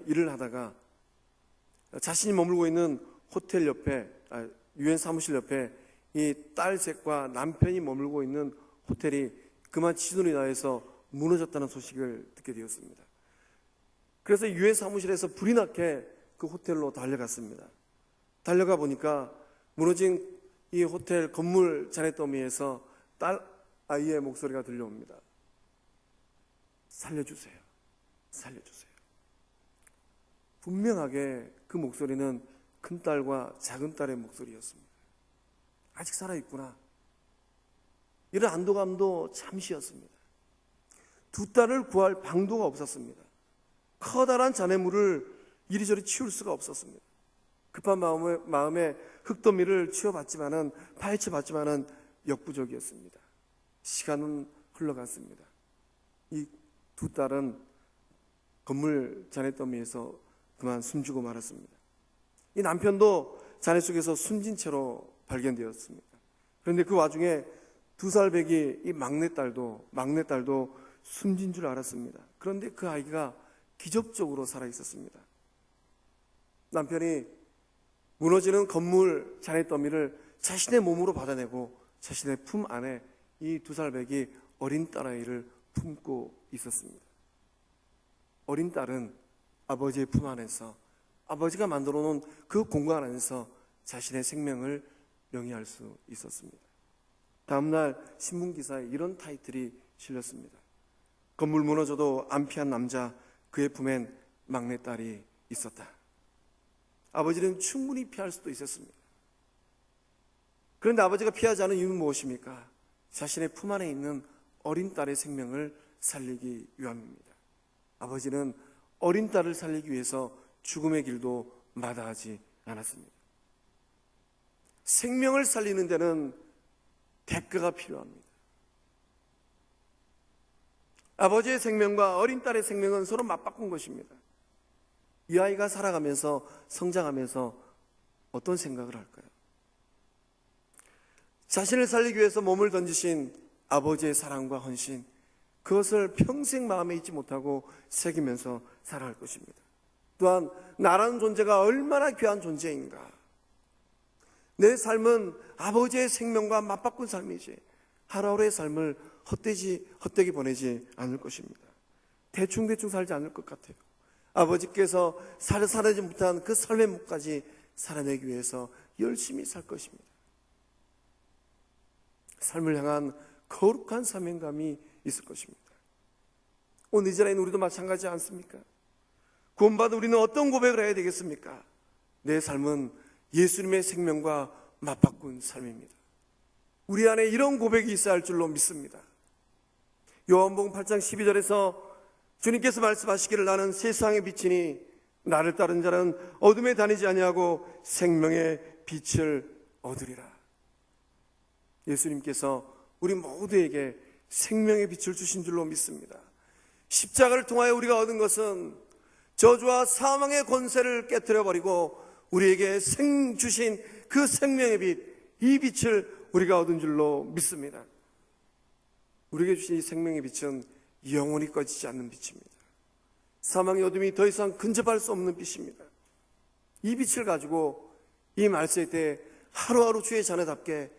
일을 하다가 자신이 머물고 있는 호텔 옆에, UN 사무실 옆에 이 딸셋과 남편이 머물고 있는 호텔이 그만 지진으로 인하여서 무너졌다는 소식을 듣게 되었습니다. 그래서 UN 사무실에서 불이 나게 그 호텔로 달려갔습니다. 달려가 보니까 무너진 이 호텔 건물 잔해더미에서 딸 아이의 목소리가 들려옵니다. 살려주세요. 살려주세요. 분명하게 그 목소리는 큰딸과 작은딸의 목소리였습니다. 아직 살아있구나. 이런 안도감도 잠시였습니다. 두 딸을 구할 방도가 없었습니다. 커다란 잔해물을 이리저리 치울 수가 없었습니다. 급한 마음에 흙더미를 파헤쳐봤지만은 역부족이었습니다. 시간은 흘러갔습니다. 이 두 딸은 건물 잔해더미에서 그만 숨지고 말았습니다. 이 남편도 잔해 속에서 숨진 채로 발견되었습니다. 그런데 그 와중에 2살 배기 이 막내딸도 숨진 줄 알았습니다. 그런데 그 아이가 기적적으로 살아 있었습니다. 남편이 무너지는 건물 잔해더미를 자신의 몸으로 받아내고 자신의 품 안에 이 2살 배기 어린 딸아이를 품고 있었습니다. 어린 딸은 아버지의 품 안에서 아버지가 만들어 놓은 그 공간 안에서 자신의 생명을 영위할 수 있었습니다. 다음날 신문기사에 이런 타이틀이 실렸습니다. 건물 무너져도 안 피한 남자, 그의 품엔 막내딸이 있었다. 아버지는 충분히 피할 수도 있었습니다. 그런데 아버지가 피하지 않은 이유는 무엇입니까? 자신의 품 안에 있는 어린 딸의 생명을 살리기 위함입니다. 아버지는 어린 딸을 살리기 위해서 죽음의 길도 마다하지 않았습니다. 생명을 살리는 데는 대가가 필요합니다. 아버지의 생명과 어린 딸의 생명은 서로 맞바꾼 것입니다. 이 아이가 살아가면서 성장하면서 어떤 생각을 할까요? 자신을 살리기 위해서 몸을 던지신 아버지의 사랑과 헌신, 그것을 평생 마음에 잊지 못하고 새기면서 살아갈 것입니다. 또한 나라는 존재가 얼마나 귀한 존재인가. 내 삶은 아버지의 생명과 맞바꾼 삶이지 하루하루의 삶을 헛되게 보내지 않을 것입니다. 대충 살지 않을 것 같아요. 아버지께서 살아내지 못한 그 삶의 목까지 살아내기 위해서 열심히 살 것입니다. 삶을 향한 거룩한 사명감이 있을 것입니다. 오늘 이 자리에 있는 우리도 마찬가지지 않습니까? 구원받은 우리는 어떤 고백을 해야 되겠습니까? 내 삶은 예수님의 생명과 맞바꾼 삶입니다. 우리 안에 이런 고백이 있어야 할 줄로 믿습니다. 요한복음 8장 12절에서 주님께서 말씀하시기를 나는 세상의 빛이니 나를 따른 자는 어둠에 다니지 아니하고 생명의 빛을 얻으리라. 예수님께서 우리 모두에게 생명의 빛을 주신 줄로 믿습니다. 십자가를 통하여 우리가 얻은 것은 저주와 사망의 권세를 깨트려버리고 우리에게 주신 그 생명의 빛, 이 빛을 우리가 얻은 줄로 믿습니다. 우리에게 주신 이 생명의 빛은 영원히 꺼지지 않는 빛입니다. 사망의 어둠이 더 이상 근접할 수 없는 빛입니다. 이 빛을 가지고 이 말세 때 하루하루 주의 자녀답게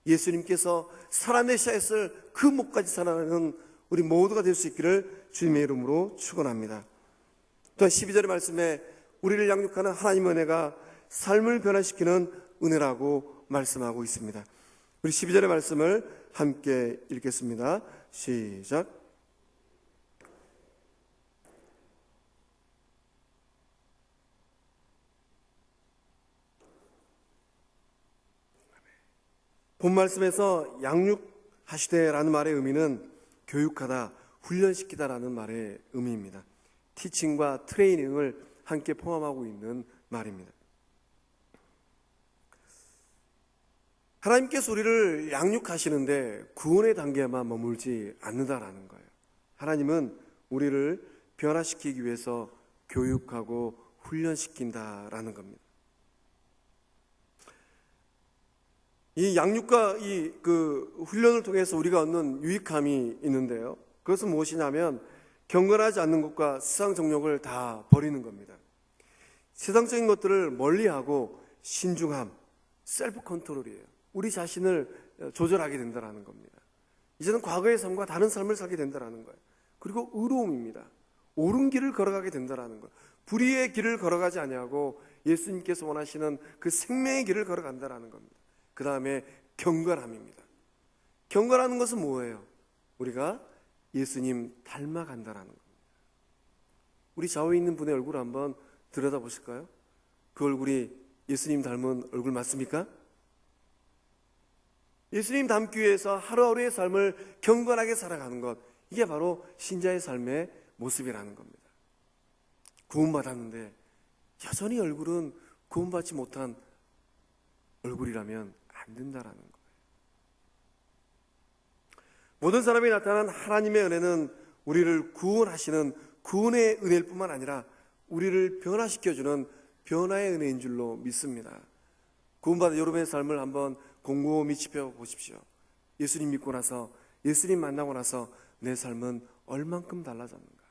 예수님께서 살아내셔야 했을 그 목까지 살아내는 우리 모두가 될 수 있기를 주님의 이름으로 축원합니다. 또한 12절의 말씀에 우리를 양육하는 하나님의 은혜가 삶을 변화시키는 은혜라고 말씀하고 있습니다. 우리 12절의 말씀을 함께 읽겠습니다. 시작. 본 말씀에서 양육하시되라는 말의 의미는 교육하다, 훈련시키다라는 말의 의미입니다. 티칭과 트레이닝을 함께 포함하고 있는 말입니다. 하나님께서 우리를 양육하시는데 구원의 단계에만 머물지 않는다라는 거예요. 하나님은 우리를 변화시키기 위해서 교육하고 훈련시킨다라는 겁니다. 이 양육과 그 훈련을 통해서 우리가 얻는 유익함이 있는데요. 그것은 무엇이냐면 경건하지 않는 것과 세상 정욕을 다 버리는 겁니다. 세상적인 것들을 멀리하고 신중함, 셀프 컨트롤이에요. 우리 자신을 조절하게 된다는 겁니다. 이제는 과거의 삶과 다른 삶을 살게 된다는 거예요. 그리고 의로움입니다. 옳은 길을 걸어가게 된다는 거예요. 불의의 길을 걸어가지 아니하고 예수님께서 원하시는 그 생명의 길을 걸어간다는 겁니다. 그 다음에 경건함입니다. 경건하는 것은 뭐예요? 우리가 예수님 닮아간다라는 겁니다. 우리 좌우에 있는 분의 얼굴을 한번 들여다보실까요? 그 얼굴이 예수님 닮은 얼굴 맞습니까? 예수님 닮기 위해서 하루하루의 삶을 경건하게 살아가는 것, 이게 바로 신자의 삶의 모습이라는 겁니다. 구원받았는데 여전히 얼굴은 구원받지 못한 얼굴이라면 안 된다라는 거예요. 모든 사람이 나타난 하나님의 은혜는 우리를 구원하시는 구원의 은혜일 뿐만 아니라 우리를 변화시켜주는 변화의 은혜인 줄로 믿습니다. 구원받은 여러분의 삶을 한번 곰곰이 짚어보십시오. 예수님 믿고 나서, 예수님 만나고 나서 내 삶은 얼만큼 달라졌는가?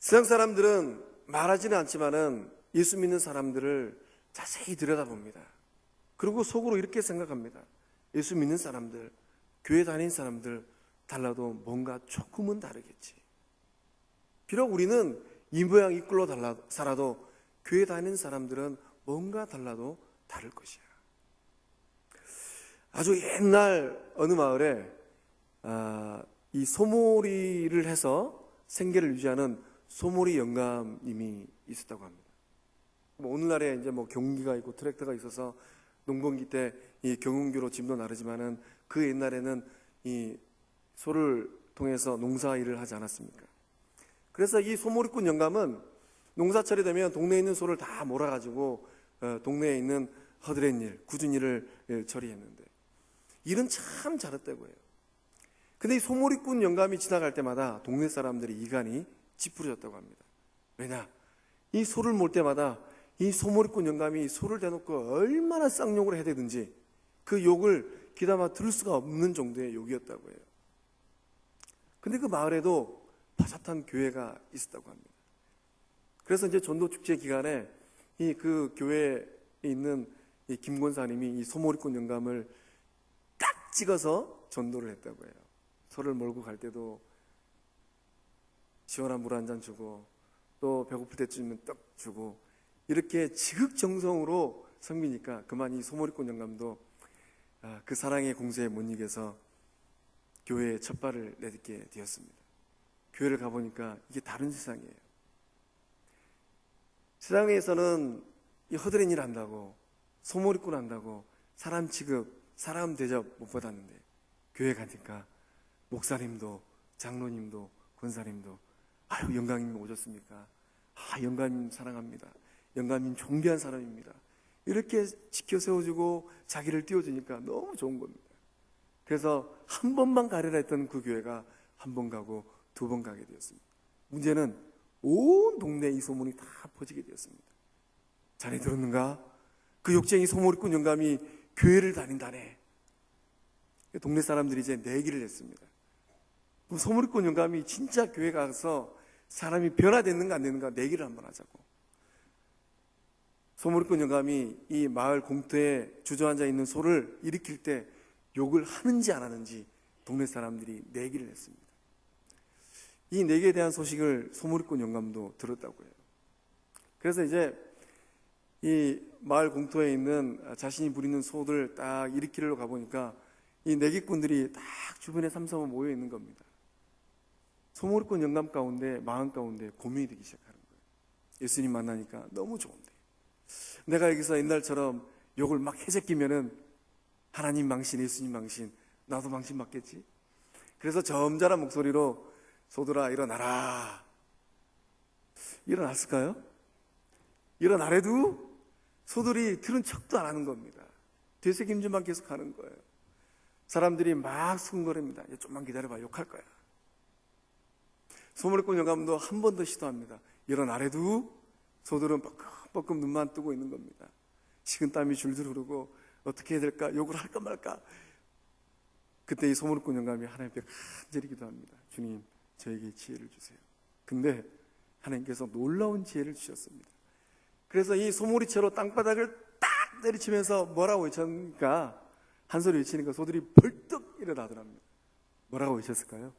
세상 사람들은 말하지는 않지만은 예수 믿는 사람들을 자세히 들여다봅니다. 그리고 속으로 이렇게 생각합니다. 예수 믿는 사람들, 교회 다니는 사람들 달라도 뭔가 조금은 다르겠지. 비록 우리는 이 모양 이 꼴로 살아도 교회 다니는 사람들은 뭔가 달라도 다를 것이야. 아주 옛날 어느 마을에 이 소몰이를 해서 생계를 유지하는 소몰이 영감님이 있었다고 합니다. 오늘날에 이제 경기가 있고 트랙터가 있어서 농번기 때 이 경운기로 짐도 나르지만은 그 옛날에는 이 소를 통해서 농사 일을 하지 않았습니까? 그래서 이 소몰이꾼 영감은 농사철이 되면 동네에 있는 소를 다 몰아가지고 동네에 있는 허드렛 일, 굳은 일을 처리했는데 일은 참 잘했다고 해요. 근데 이 소몰이꾼 영감이 지나갈 때마다 동네 사람들이 이간이 찌푸려졌다고 합니다. 왜냐? 이 소를 몰 때마다 이 소몰이꾼 영감이 소를 대놓고 얼마나 쌍욕을 해대든지 그 욕을 귀담아 들을 수가 없는 정도의 욕이었다고 해요. 근데 그 마을에도 바삭한 교회가 있었다고 합니다. 그래서 이제 전도 축제 기간에 이 그 교회에 있는 이 김 권사님이 이 소몰이꾼 영감을 딱 찍어서 전도를 했다고 해요. 소를 몰고 갈 때도 시원한 물 한 잔 주고 또 배고플 때쯤은 떡 주고 이렇게 지극정성으로 섬기니까 그만 이 소몰이꾼 영감도 그 사랑의 공세에 못 이겨서 교회에 첫 발을 내딛게 되었습니다. 교회를 가보니까 이게 다른 세상이에요. 세상에서는 이 허드렛 일 한다고 소몰이꾼 한다고 사람 취급, 사람 대접 못 받았는데 교회 가니까 목사님도 장로님도 권사님도 아유 영감님 오셨습니까? 영감님 사랑합니다. 영감님 존귀한 사람입니다. 이렇게 지켜 세워주고 자기를 띄워주니까 너무 좋은 겁니다. 그래서 한 번만 가려라 했던 그 교회가 한 번 가고 두 번 가게 되었습니다. 문제는 온 동네에 이 소문이 다 퍼지게 되었습니다. 자네 들었는가? 그 욕쟁이 소몰이꾼 영감이 교회를 다닌다네. 동네 사람들이 이제 내기를 했습니다. 그럼 소몰이꾼 영감이 진짜 교회 가서 사람이 변화됐는가 안 됐는가 내기를 한번 하자고. 소몰이꾼 영감이 이 마을 공터에 주저앉아 있는 소를 일으킬 때 욕을 하는지 안 하는지 동네 사람들이 내기를 했습니다. 이 내기에 대한 소식을 소몰이꾼 영감도 들었다고 해요. 그래서 이제 이 마을 공터에 있는 자신이 부리는 소들 딱 일으키려고 가보니까 이 내기꾼들이 딱 주변에 삼삼오오 모여 있는 겁니다. 소몰이꾼 영감 가운데 마음 가운데 고민이 되기 시작하는 거예요. 예수님 만나니까 너무 좋은데 내가 여기서 옛날처럼 욕을 막 해제끼면은 하나님 망신, 예수님 망신, 나도 망신 받겠지? 그래서 점잖은 목소리로 소들아 일어나라. 일어났을까요? 일어나래도 소들이 들은 척도 안 하는 겁니다. 되새김질만 계속 하는 거예요. 사람들이 막 수근거립니다. 좀만 기다려봐, 욕할 거야. 소몰이꾼 영감도 한 번 더 시도합니다. 일어나래도 소들은 뻐끔뻐끔 눈만 뜨고 있는 겁니다. 식은땀이 줄줄 흐르고 어떻게 해야 될까? 욕을 할까 말까? 그때 이 소몰이꾼 영감이 하나님께 간절히 기도합니다. 주님, 저에게 지혜를 주세요. 근데 하나님께서 놀라운 지혜를 주셨습니다. 그래서 이 소몰이채로 땅바닥을 딱 내리치면서 뭐라고 외쳤니까 한 소리 외치니까 소들이 벌떡 일어나더랍니다. 뭐라고 외쳤을까요?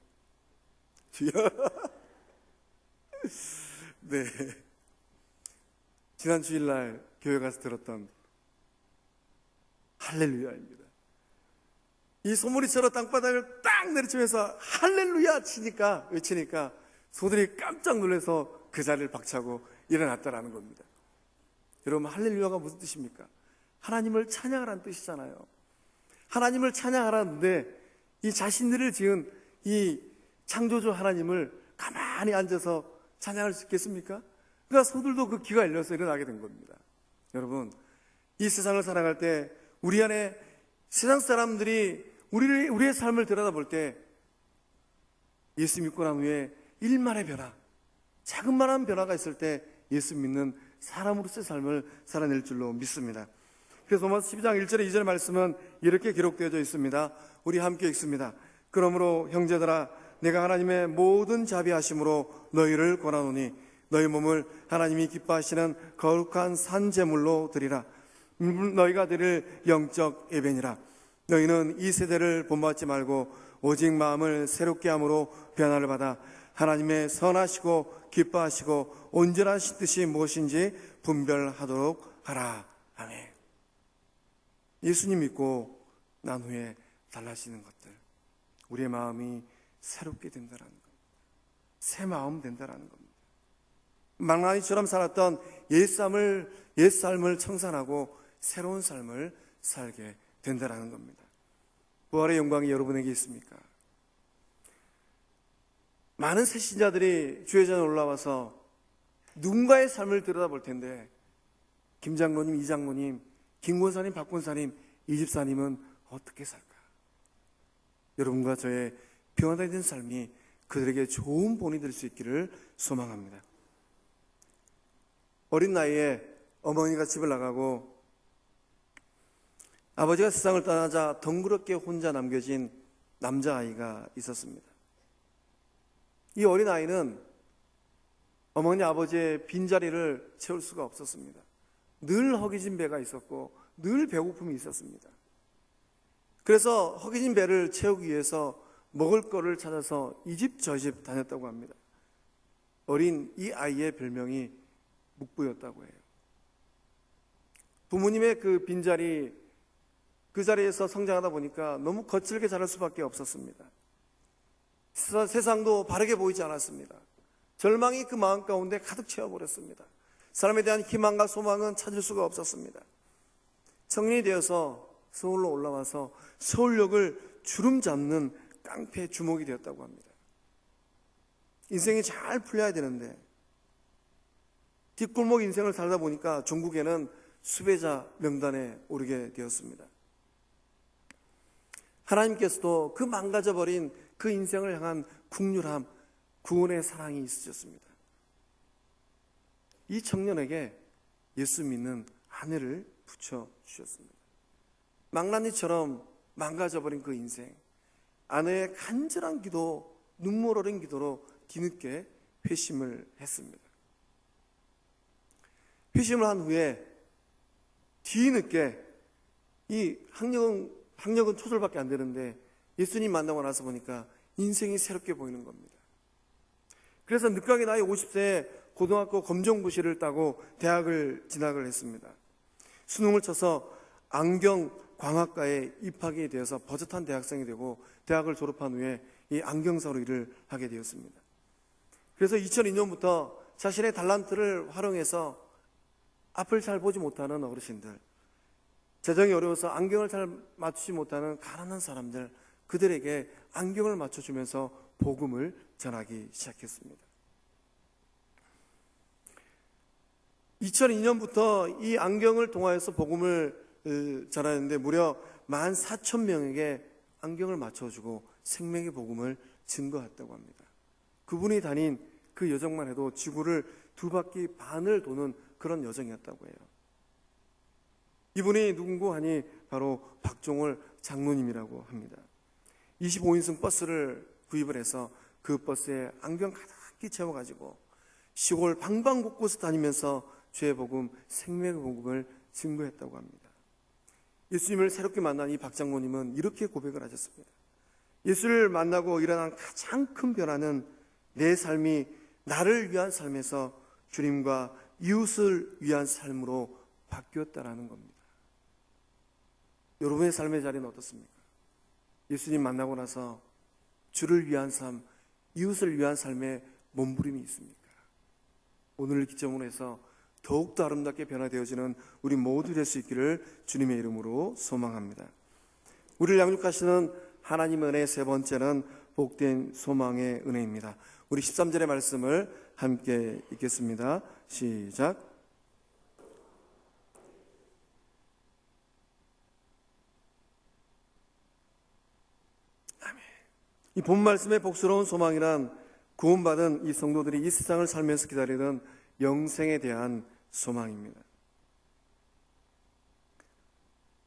주여. 네. 지난 주일날 교회 가서 들었던 할렐루야입니다. 이 소머리처럼 땅바닥을 딱 내리치면서 할렐루야 외치니까 소들이 깜짝 놀라서 그 자리를 박차고 일어났다라는 겁니다. 여러분, 할렐루야가 무슨 뜻입니까? 하나님을 찬양하라는 뜻이잖아요. 하나님을 찬양하라는데 이 자신들을 지은 이 창조주 하나님을 가만히 앉아서 찬양할 수 있겠습니까? 그러니까 소들도 그 귀가 열려서 일어나게 된 겁니다. 여러분, 이 세상을 살아갈 때 우리 안에 세상 사람들이 우리의 삶을 들여다볼 때 예수 믿고 난 후에 일만의 변화, 자그마한 변화가 있을 때 예수 믿는 사람으로서의 삶을 살아낼 줄로 믿습니다. 그래서 로마서 12장 1절에 2절 말씀은 이렇게 기록되어져 있습니다. 우리 함께 읽습니다. 그러므로 형제들아, 내가 하나님의 모든 자비하심으로 너희를 권하노니 너희 몸을 하나님이 기뻐하시는 거룩한 산제물로 드리라. 너희가 드릴 영적 예배니라. 너희는 이 세대를 본받지 말고 오직 마음을 새롭게 함으로 변화를 받아 하나님의 선하시고 기뻐하시고 온전하신 뜻이 무엇인지 분별하도록 하라. 아멘. 예수님 믿고 난 후에 달라지는 것들, 우리의 마음이 새롭게 된다는 것, 새 마음 된다는 겁니다. 망나니처럼 살았던 옛삶을 청산하고 새로운 삶을 살게 된다는 겁니다. 부활의 영광이 여러분에게 있습니까? 많은 새신자들이 주의 전에 올라와서 누군가의 삶을 들여다볼 텐데 김 장로님, 이 장로님, 김 권사님, 박 권사님, 이 집사님은 어떻게 살까? 여러분과 저의 변화된 삶이 그들에게 좋은 본이 될 수 있기를 소망합니다. 어린 나이에 어머니가 집을 나가고 아버지가 세상을 떠나자 덩그럽게 혼자 남겨진 남자아이가 있었습니다. 이 어린아이는 어머니 아버지의 빈자리를 채울 수가 없었습니다. 늘 허기진 배가 있었고 늘 배고픔이 있었습니다. 그래서 허기진 배를 채우기 위해서 먹을 거를 찾아서 이 집 저 집 다녔다고 합니다. 어린 이 아이의 별명이 묵부였다고 해요. 부모님의 그 빈자리, 그 자리에서 성장하다 보니까 너무 거칠게 자랄 수밖에 없었습니다. 세상도 바르게 보이지 않았습니다. 절망이 그 마음 가운데 가득 채워버렸습니다. 사람에 대한 희망과 소망은 찾을 수가 없었습니다. 성인이 되어서 서울로 올라와서 서울역을 주름 잡는 깡패 주목이 되었다고 합니다. 인생이 잘 풀려야 되는데 뒷골목 인생을 살다 보니까 종국에는 수배자 명단에 오르게 되었습니다. 하나님께서도 그 망가져버린 그 인생을 향한 국률함, 구원의 사랑이 있으셨습니다. 이 청년에게 예수 믿는 아내를 붙여주셨습니다. 망나니처럼 망가져버린 그 인생, 아내의 간절한 기도, 눈물 어린 기도로 뒤늦게 회심을 했습니다. 회심을 한 후에 뒤늦게 이 학력은 초졸밖에 안 되는데 예수님 만나고 나서 보니까 인생이 새롭게 보이는 겁니다. 그래서 늦가기 나이 50세에 고등학교 검정고시를 따고 대학을 진학을 했습니다. 수능을 쳐서 안경광학과에 입학이 되어서 버젓한 대학생이 되고 대학을 졸업한 후에 이 안경사로 일을 하게 되었습니다. 그래서 2002년부터 자신의 달란트를 활용해서 앞을 잘 보지 못하는 어르신들, 재정이 어려워서 안경을 잘 맞추지 못하는 가난한 사람들, 그들에게 안경을 맞춰주면서 복음을 전하기 시작했습니다. 2002년부터 이 안경을 통하여서 복음을 전하는데 무려 14,000명에게 안경을 맞춰주고 생명의 복음을 증거했다고 합니다. 그분이 다닌 그 여정만 해도 지구를 2바퀴 반을 도는 그런 여정이었다고 해요. 이분이 누군고 하니 바로 박종월 장로님이라고 합니다. 25인승 버스를 구입을 해서 그 버스에 안경 가득히 채워가지고 시골 방방곳곳을 다니면서 죄의 복음, 생명의 복음을 증거했다고 합니다. 예수님을 새롭게 만난 이 박 장로님은 이렇게 고백을 하셨습니다. 예수를 만나고 일어난 가장 큰 변화는 내 삶이 나를 위한 삶에서 주님과 이웃을 위한 삶으로 바뀌었다라는 겁니다. 여러분의 삶의 자리는 어떻습니까? 예수님 만나고 나서 주를 위한 삶, 이웃을 위한 삶에 몸부림이 있습니까? 오늘을 기점으로 해서 더욱더 아름답게 변화되어지는 우리 모두 될 수 있기를 주님의 이름으로 소망합니다. 우리를 양육하시는 하나님의 은혜의 세 번째는 복된 소망의 은혜입니다. 우리 13절의 말씀을 함께 읽겠습니다. 시작. 아멘. 이 본 말씀의 복스러운 소망이란 구원받은 이 성도들이 이 세상을 살면서 기다리는 영생에 대한 소망입니다.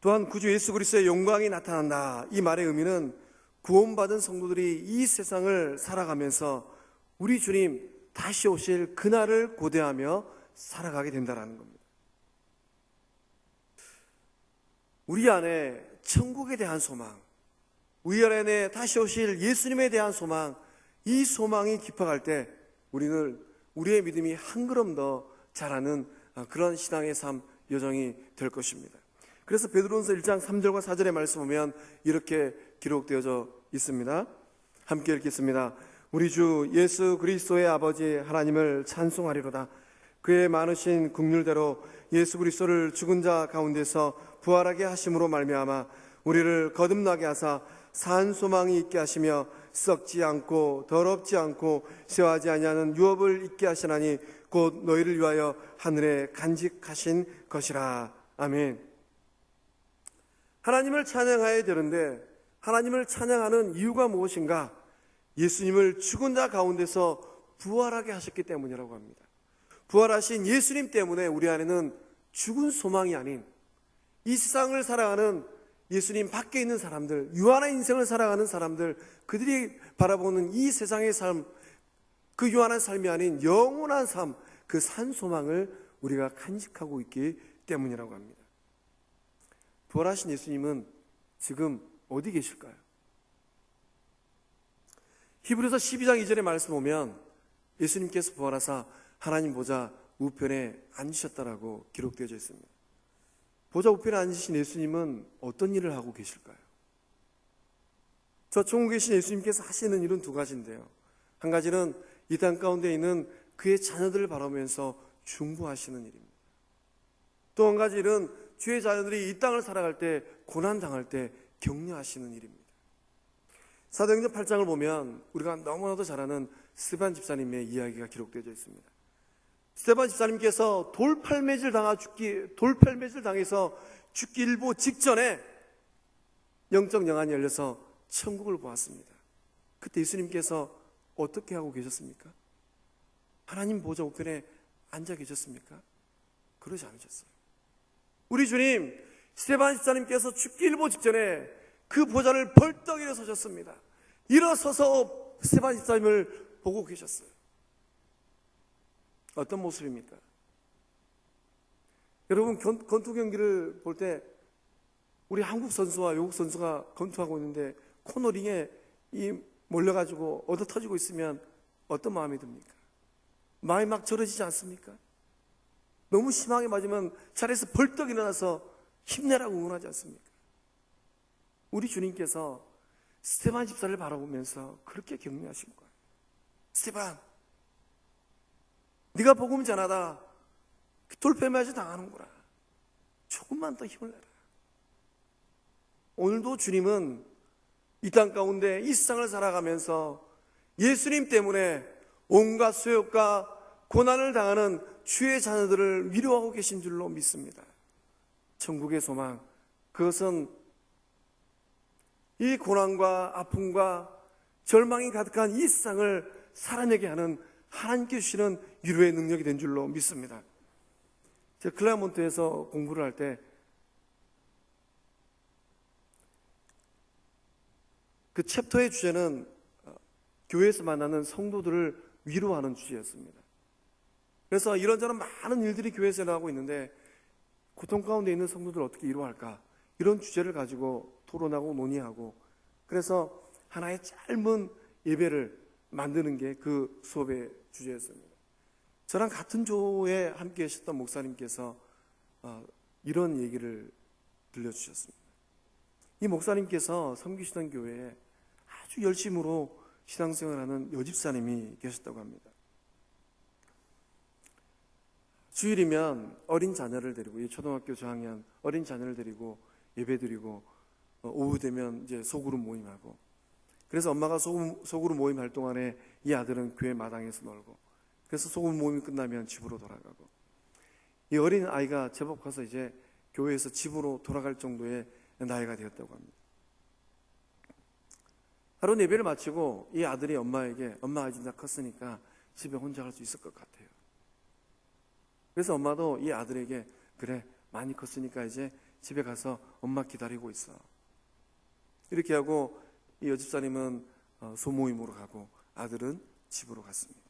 또한 구주 예수 그리스도의 영광이 나타난다. 이 말의 의미는 구원받은 성도들이 이 세상을 살아가면서 우리 주님 다시 오실 그날을 고대하며 살아가게 된다는 겁니다. 우리 안에 천국에 대한 소망, 우리 안에 다시 오실 예수님에 대한 소망, 이 소망이 깊어갈 때 우리는 우리의 믿음이 한 걸음 더 자라는 그런 신앙의 삶 여정이 될 것입니다. 그래서 베드로전서 1장 3절과 4절의 말씀 보면 이렇게 기록되어져 있습니다. 함께 읽겠습니다. 우리 주 예수 그리스도의 아버지 하나님을 찬송하리로다. 그의 많으신 긍휼대로 예수 그리스도를 죽은 자 가운데서 부활하게 하심으로 말미암아 우리를 거듭나게 하사 산 소망이 있게 하시며 썩지 않고 더럽지 않고 쇠하지 아니하는 유업을 있게 하시나니 곧 너희를 위하여 하늘에 간직하신 것이라. 아멘. 하나님을 찬양해야 되는데 하나님을 찬양하는 이유가 무엇인가? 예수님을 죽은 자 가운데서 부활하게 하셨기 때문이라고 합니다. 부활하신 예수님 때문에 우리 안에는 죽은 소망이 아닌 이 세상을 살아가는 예수님 밖에 있는 사람들, 유한한 인생을 살아가는 사람들, 그들이 바라보는 이 세상의 삶, 그 유한한 삶이 아닌 영원한 삶, 그 산 소망을 우리가 간직하고 있기 때문이라고 합니다. 부활하신 예수님은 지금 어디 계실까요? 히브리서 12장 2절의 말씀 보면 예수님께서 부활하사 하나님 보좌 우편에 앉으셨다라고 기록되어져 있습니다. 보좌 우편에 앉으신 예수님은 어떤 일을 하고 계실까요? 저 천국에 계신 예수님께서 하시는 일은 두 가지인데요. 한 가지는 이 땅 가운데 있는 그의 자녀들을 바라보면서 중보하시는 일입니다. 또 한 가지 일은 주의 자녀들이 이 땅을 살아갈 때 고난당할 때 격려하시는 일입니다. 사도행전 8장을 보면 우리가 너무나도 잘 아는 스데반 집사님의 이야기가 기록되어 있습니다. 스데반 집사님께서 돌팔매질 당해서 죽기 일보 직전에 영적 영안이 열려서 천국을 보았습니다. 그때 예수님께서 어떻게 하고 계셨습니까? 하나님 보좌 우편에 앉아 계셨습니까? 그러지 않으셨어요. 우리 주님 스데반 집사님께서 죽기 일보 직전에 그 보좌를 벌떡 일어서셨습니다. 일어서서 스데반 집사님을 보고 계셨어요. 어떤 모습입니까? 여러분 권투 경기를 볼 때 우리 한국 선수와 외국 선수가 권투하고 있는데 코너링에 몰려가지고 얻어 터지고 있으면 어떤 마음이 듭니까? 마음이 막 절어지지 않습니까? 너무 심하게 맞으면 자리에서 벌떡 일어나서 힘내라고 응원하지 않습니까? 우리 주님께서 스데반 집사를 바라보면서 그렇게 격려하신 거예요. 스데반, 네가 복음 전하다 돌팔매질 당하는구나. 조금만 더 힘을 내라. 오늘도 주님은 이 땅 가운데 이 세상을 살아가면서 예수님 때문에 온갖 수욕과 고난을 당하는 주의 자녀들을 위로하고 계신 줄로 믿습니다. 천국의 소망, 그것은 이 고난과 아픔과 절망이 가득한 이 세상을 살아내게 하는 하나님께 주시는 위로의 능력이 된 줄로 믿습니다. 제가 클라몬트에서 공부를 할 때 그 챕터의 주제는 교회에서 만나는 성도들을 위로하는 주제였습니다. 그래서 이런저런 많은 일들이 교회에서 일어나고 있는데 고통 가운데 있는 성도들을 어떻게 위로할까, 이런 주제를 가지고 토론하고 논의하고, 그래서 하나의 짧은 예배를 만드는 게 그 수업의 주제였습니다. 저랑 같은 조에 함께 계셨던 목사님께서 이런 얘기를 들려주셨습니다. 이 목사님께서 섬기시던 교회에 아주 열심으로 신앙생활하는 여집사님이 계셨다고 합니다. 주일이면 어린 자녀를 데리고, 이 초등학교 저학년 어린 자녀를 데리고 예배드리고, 오후 되면 이제 소그룹 모임하고, 그래서 엄마가 소그룹 모임 할 동안에 이 아들은 교회 마당에서 놀고, 그래서 소그룹 모임이 끝나면 집으로 돌아가고, 이 어린 아이가 제법 커서 이제 교회에서 집으로 돌아갈 정도의 나이가 되었다고 합니다. 하루 예배를 마치고 이 아들이 엄마에게, 엄마 이제 나 컸으니까 집에 혼자 갈 수 있을 것 같아요. 그래서 엄마도 이 아들에게, 그래 많이 컸으니까 이제 집에 가서 엄마 기다리고 있어, 이렇게 하고 이 여집사님은 소모임으로 가고 아들은 집으로 갔습니다.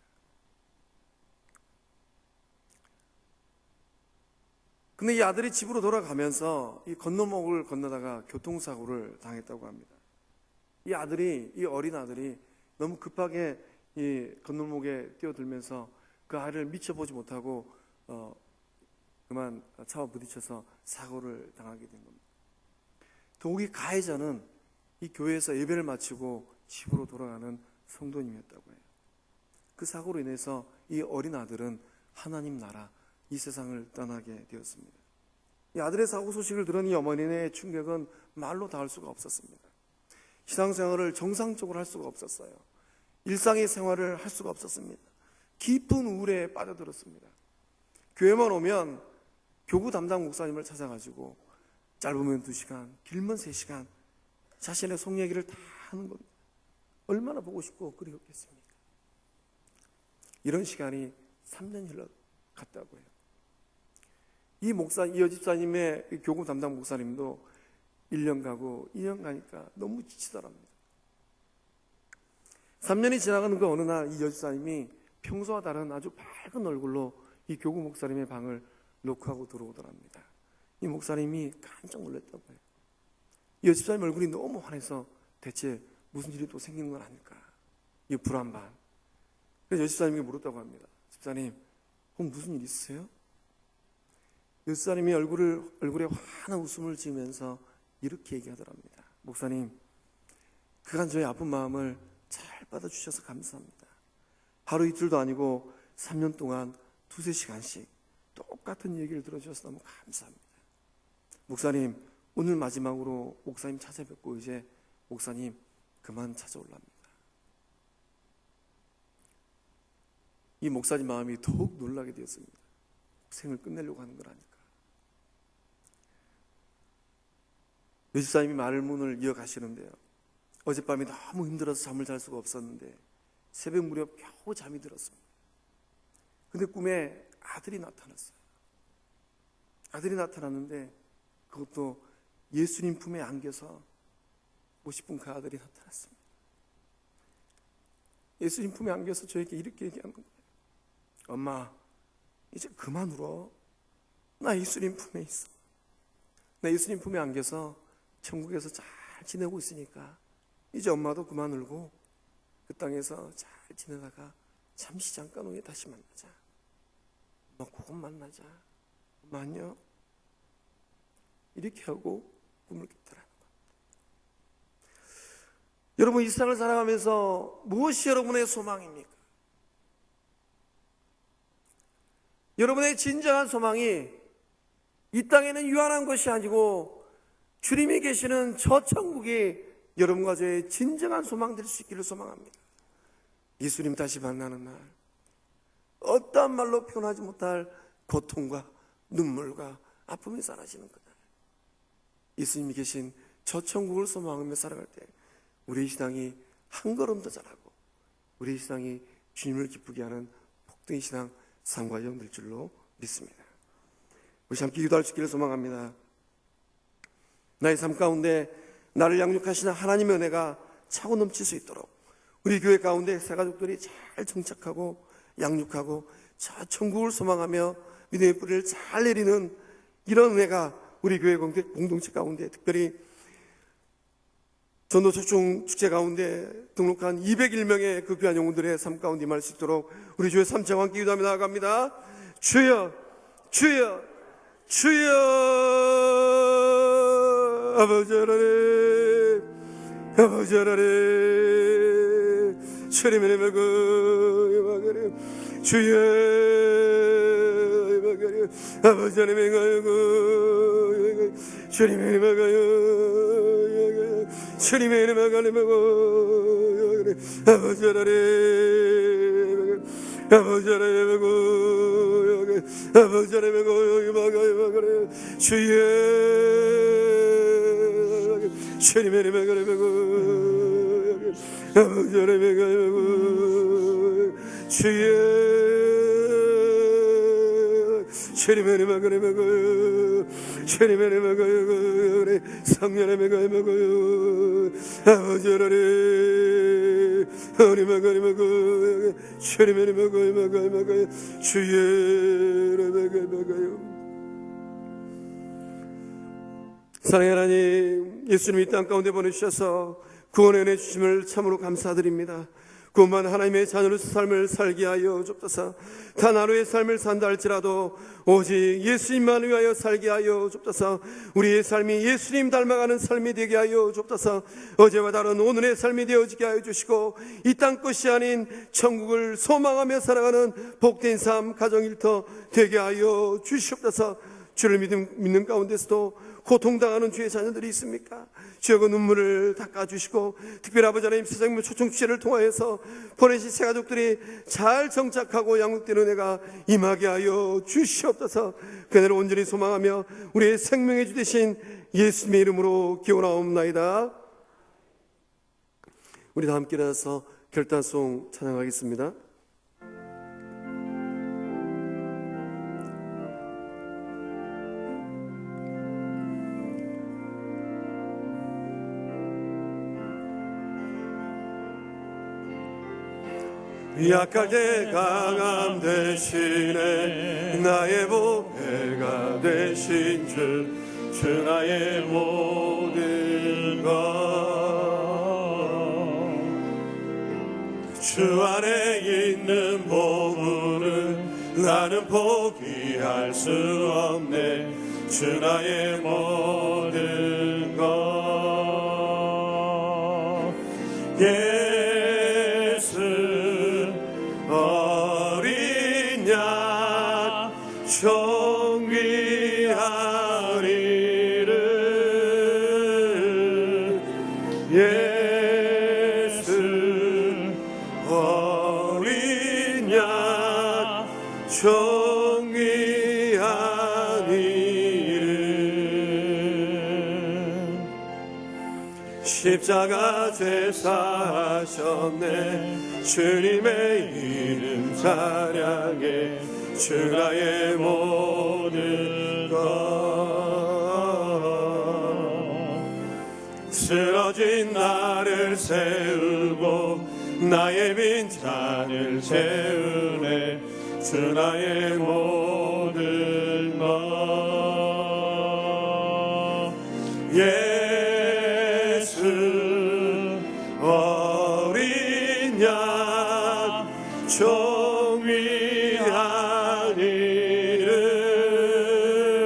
근데 이 아들이 집으로 돌아가면서 이 건너목을 건너다가 교통사고를 당했다고 합니다. 이 아들이, 이 어린 아들이 너무 급하게 이 건너목에 뛰어들면서 그 아이를 미쳐보지 못하고 그만 차와 부딪혀서 사고를 당하게 된 겁니다. 더욱이 가해자는 이 교회에서 예배를 마치고 집으로 돌아가는 성도님이었다고 해요. 그 사고로 인해서 이 어린 아들은 하나님 나라, 이 세상을 떠나게 되었습니다. 이 아들의 사고 소식을 들은 이 어머니의 충격은 말로 다 할 수가 없었습니다. 신앙생활을 정상적으로 할 수가 없었어요. 일상의 생활을 할 수가 없었습니다. 깊은 우울에 빠져들었습니다. 교회만 오면 교구 담당 목사님을 찾아가지고 짧으면 2시간, 길면 3시간 자신의 속 얘기를 다 하는 겁니다. 얼마나 보고 싶고 그리웠겠습니까? 이런 시간이 3년 흘러갔다고 해요. 이 여집사님의 교구 담당 목사님도 1년 가고 2년 가니까 너무 지치더랍니다. 3년이 지나가는 그 어느 날 이 여집사님이 평소와 다른 아주 밝은 얼굴로 이 교구 목사님의 방을 노크하고 들어오더랍니다. 이 목사님이 깜짝 놀랐다고 해요. 이 여집사님 얼굴이 너무 환해서 대체 무슨 일이 또 생긴 건 아닐까, 이 불안반. 그래서 여집사님이 물었다고 합니다. 집사님, 그럼 무슨 일 있으세요? 여집사님이 얼굴에 환한 웃음을 지으면서 이렇게 얘기하더랍니다. 목사님, 그간 저의 아픈 마음을 잘 받아주셔서 감사합니다. 하루 이틀도 아니고 3년 동안 2-3시간씩 똑같은 얘기를 들어주셔서 너무 감사합니다. 목사님, 오늘 마지막으로 목사님 찾아뵙고 이제 목사님 그만 찾아올랍니다. 이 목사님 마음이 더욱 놀라게 되었습니다. 생을 끝내려고 하는 걸 아니까. 여집사님이 말문을 이어가시는데요, 어젯밤에 너무 힘들어서 잠을 잘 수가 없었는데 새벽 무렵 겨우 잠이 들었습니다. 근데 꿈에 아들이 나타났어요. 아들이 나타났는데 그것도 예수님 품에 안겨서 50분 그 아들이 나타났습니다. 예수님 품에 안겨서 저에게 이렇게 얘기하는 거예요. 엄마, 이제 그만 울어. 나 예수님 품에 있어. 나 예수님 품에 안겨서 천국에서 잘 지내고 있으니까 이제 엄마도 그만 울고 그 땅에서 잘 지내다가 잠시 잠깐 후에 다시 만나자. 엄마 꼭 만나자. 엄마 안녕. 이렇게 하고 꿈을 깼더라는 겁니다. 여러분, 이 세상을 살아가면서 무엇이 여러분의 소망입니까? 여러분의 진정한 소망이 이 땅에는 유한한 것이 아니고 주님이 계시는 저 천국이 여러분과 저의 진정한 소망 될 수 있기를 소망합니다. 예수님 다시 만나는 날, 어떠한 말로 표현하지 못할 고통과 눈물과 아픔이 사라지는 그날, 예수님이 계신 저 천국을 소망하며 살아갈 때 우리의 신앙이 한 걸음 더 자라고 우리의 신앙이 주님을 기쁘게 하는 복된 신앙 삶과 영될 줄로 믿습니다. 우리 함께 기도할 수 있기를 소망합니다. 나의 삶 가운데 나를 양육하시는 하나님의 은혜가 차고 넘칠 수 있도록 우리 교회 가운데 새 가족들이 잘 정착하고 양육하고 저 천국을 소망하며 믿음의 뿌리를 잘 내리는 이런 은혜가 우리 교회 공동체 가운데, 특별히 전도 초청 축제 가운데 등록한 201명의 그 귀한 영혼들의 삶 가운데 임할 수 있도록 우리 주의 삼창 함께 기도하며 나아갑니다. 주여, 주여, 주여. 아버지 하나님, 아버지 하나님, 주님의 먹어요 주여 먹어요 아버지 하나님의 먹어요 주님의 먹어요 주님의 먹어요 아버지 하나님 아버지 하나님 먹어요 아버지 하나님 먹어요 주여 주님의 먹어요 아버지 하나님 먹어요 주여 주님의 먹어요 주님의 먹어요 성령의 먹어요 아버지 하나님 우리 먹어요 주님의 먹어요 주의 먹어요. 사랑의 하나님, 예수님 이 땅 가운데 보내주셔서 구원의 은혜 주심을 참으로 감사드립니다. 구원받은 하나님의 자녀로서 삶을 살게 하여 줍소서. 단 하루의 삶을 산다 할지라도 오직 예수님만 위하여 살게 하여 줍소서. 우리의 삶이 예수님 닮아가는 삶이 되게 하여 줍소서. 어제와 다른 오늘의 삶이 되어지게 하여 주시고 이 땅 것이 아닌 천국을 소망하며 살아가는 복된 삶 가정 일터 되게 하여 주시옵소서. 주를 믿는 가운데서도 고통당하는 주의 자녀들이 있습니까? 주여 그 눈물을 닦아주시고 특별히 아버지 하나님 세상의 초청취재를 통하여서 보내신 새 가족들이 잘 정착하고 양육되는 은혜가 임하게 하여 주시옵소서. 그날을 온전히 소망하며 우리의 생명의 주 되신 예수님의 이름으로 기원하옵나이다. 우리 다 함께 일어나서 결단송 찬양하겠습니다. 약할 때 강함 대신에 나의 보혜가 되신 주 나의 모든 것 주 안에 있는 보물은 나는 포기할 수 없네 주 나의 모든 것 예수 어린 양 정비하리를 예수 어린 양 정비하리를 십자가 제사하셨네 주님의 이름 찬양해 주 나의 모든 것 쓰러진 나를 세우고 나의 빈잔을 채우네 주 나의 모든 것 예수 어린 양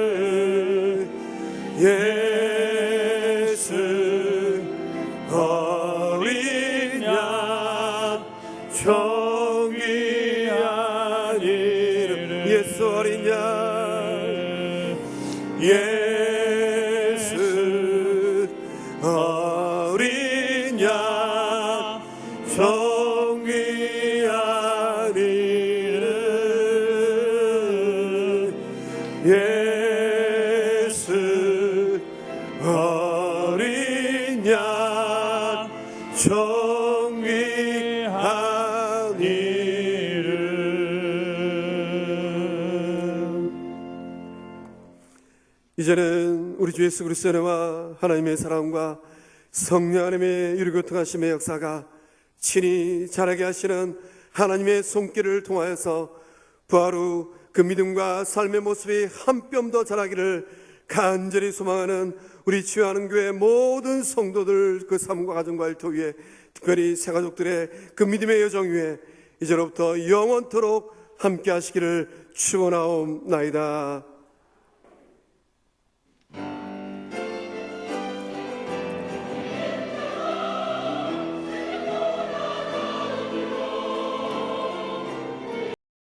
정비하리를 예수 어린 양 정비하리를 예수 어린 양 예수 어린 양 정비하리를 예수 어린 양 정비하리를 이제는 우리 주 예수 그리스도의 은혜와 하나님의 사랑과 성령 하나님의 유리교통하심의 역사가 친히 자라게 하시는 하나님의 손길을 통하여서 부활 후 그 믿음과 삶의 모습이 한 뼘 더 자라기를 간절히 소망하는 우리 주하는 교회 모든 성도들 그 삶과 가정과 일터 위에 특별히 새 가족들의 그 믿음의 여정 위에 이제로부터 영원토록 함께 하시기를 축원하옵나이다.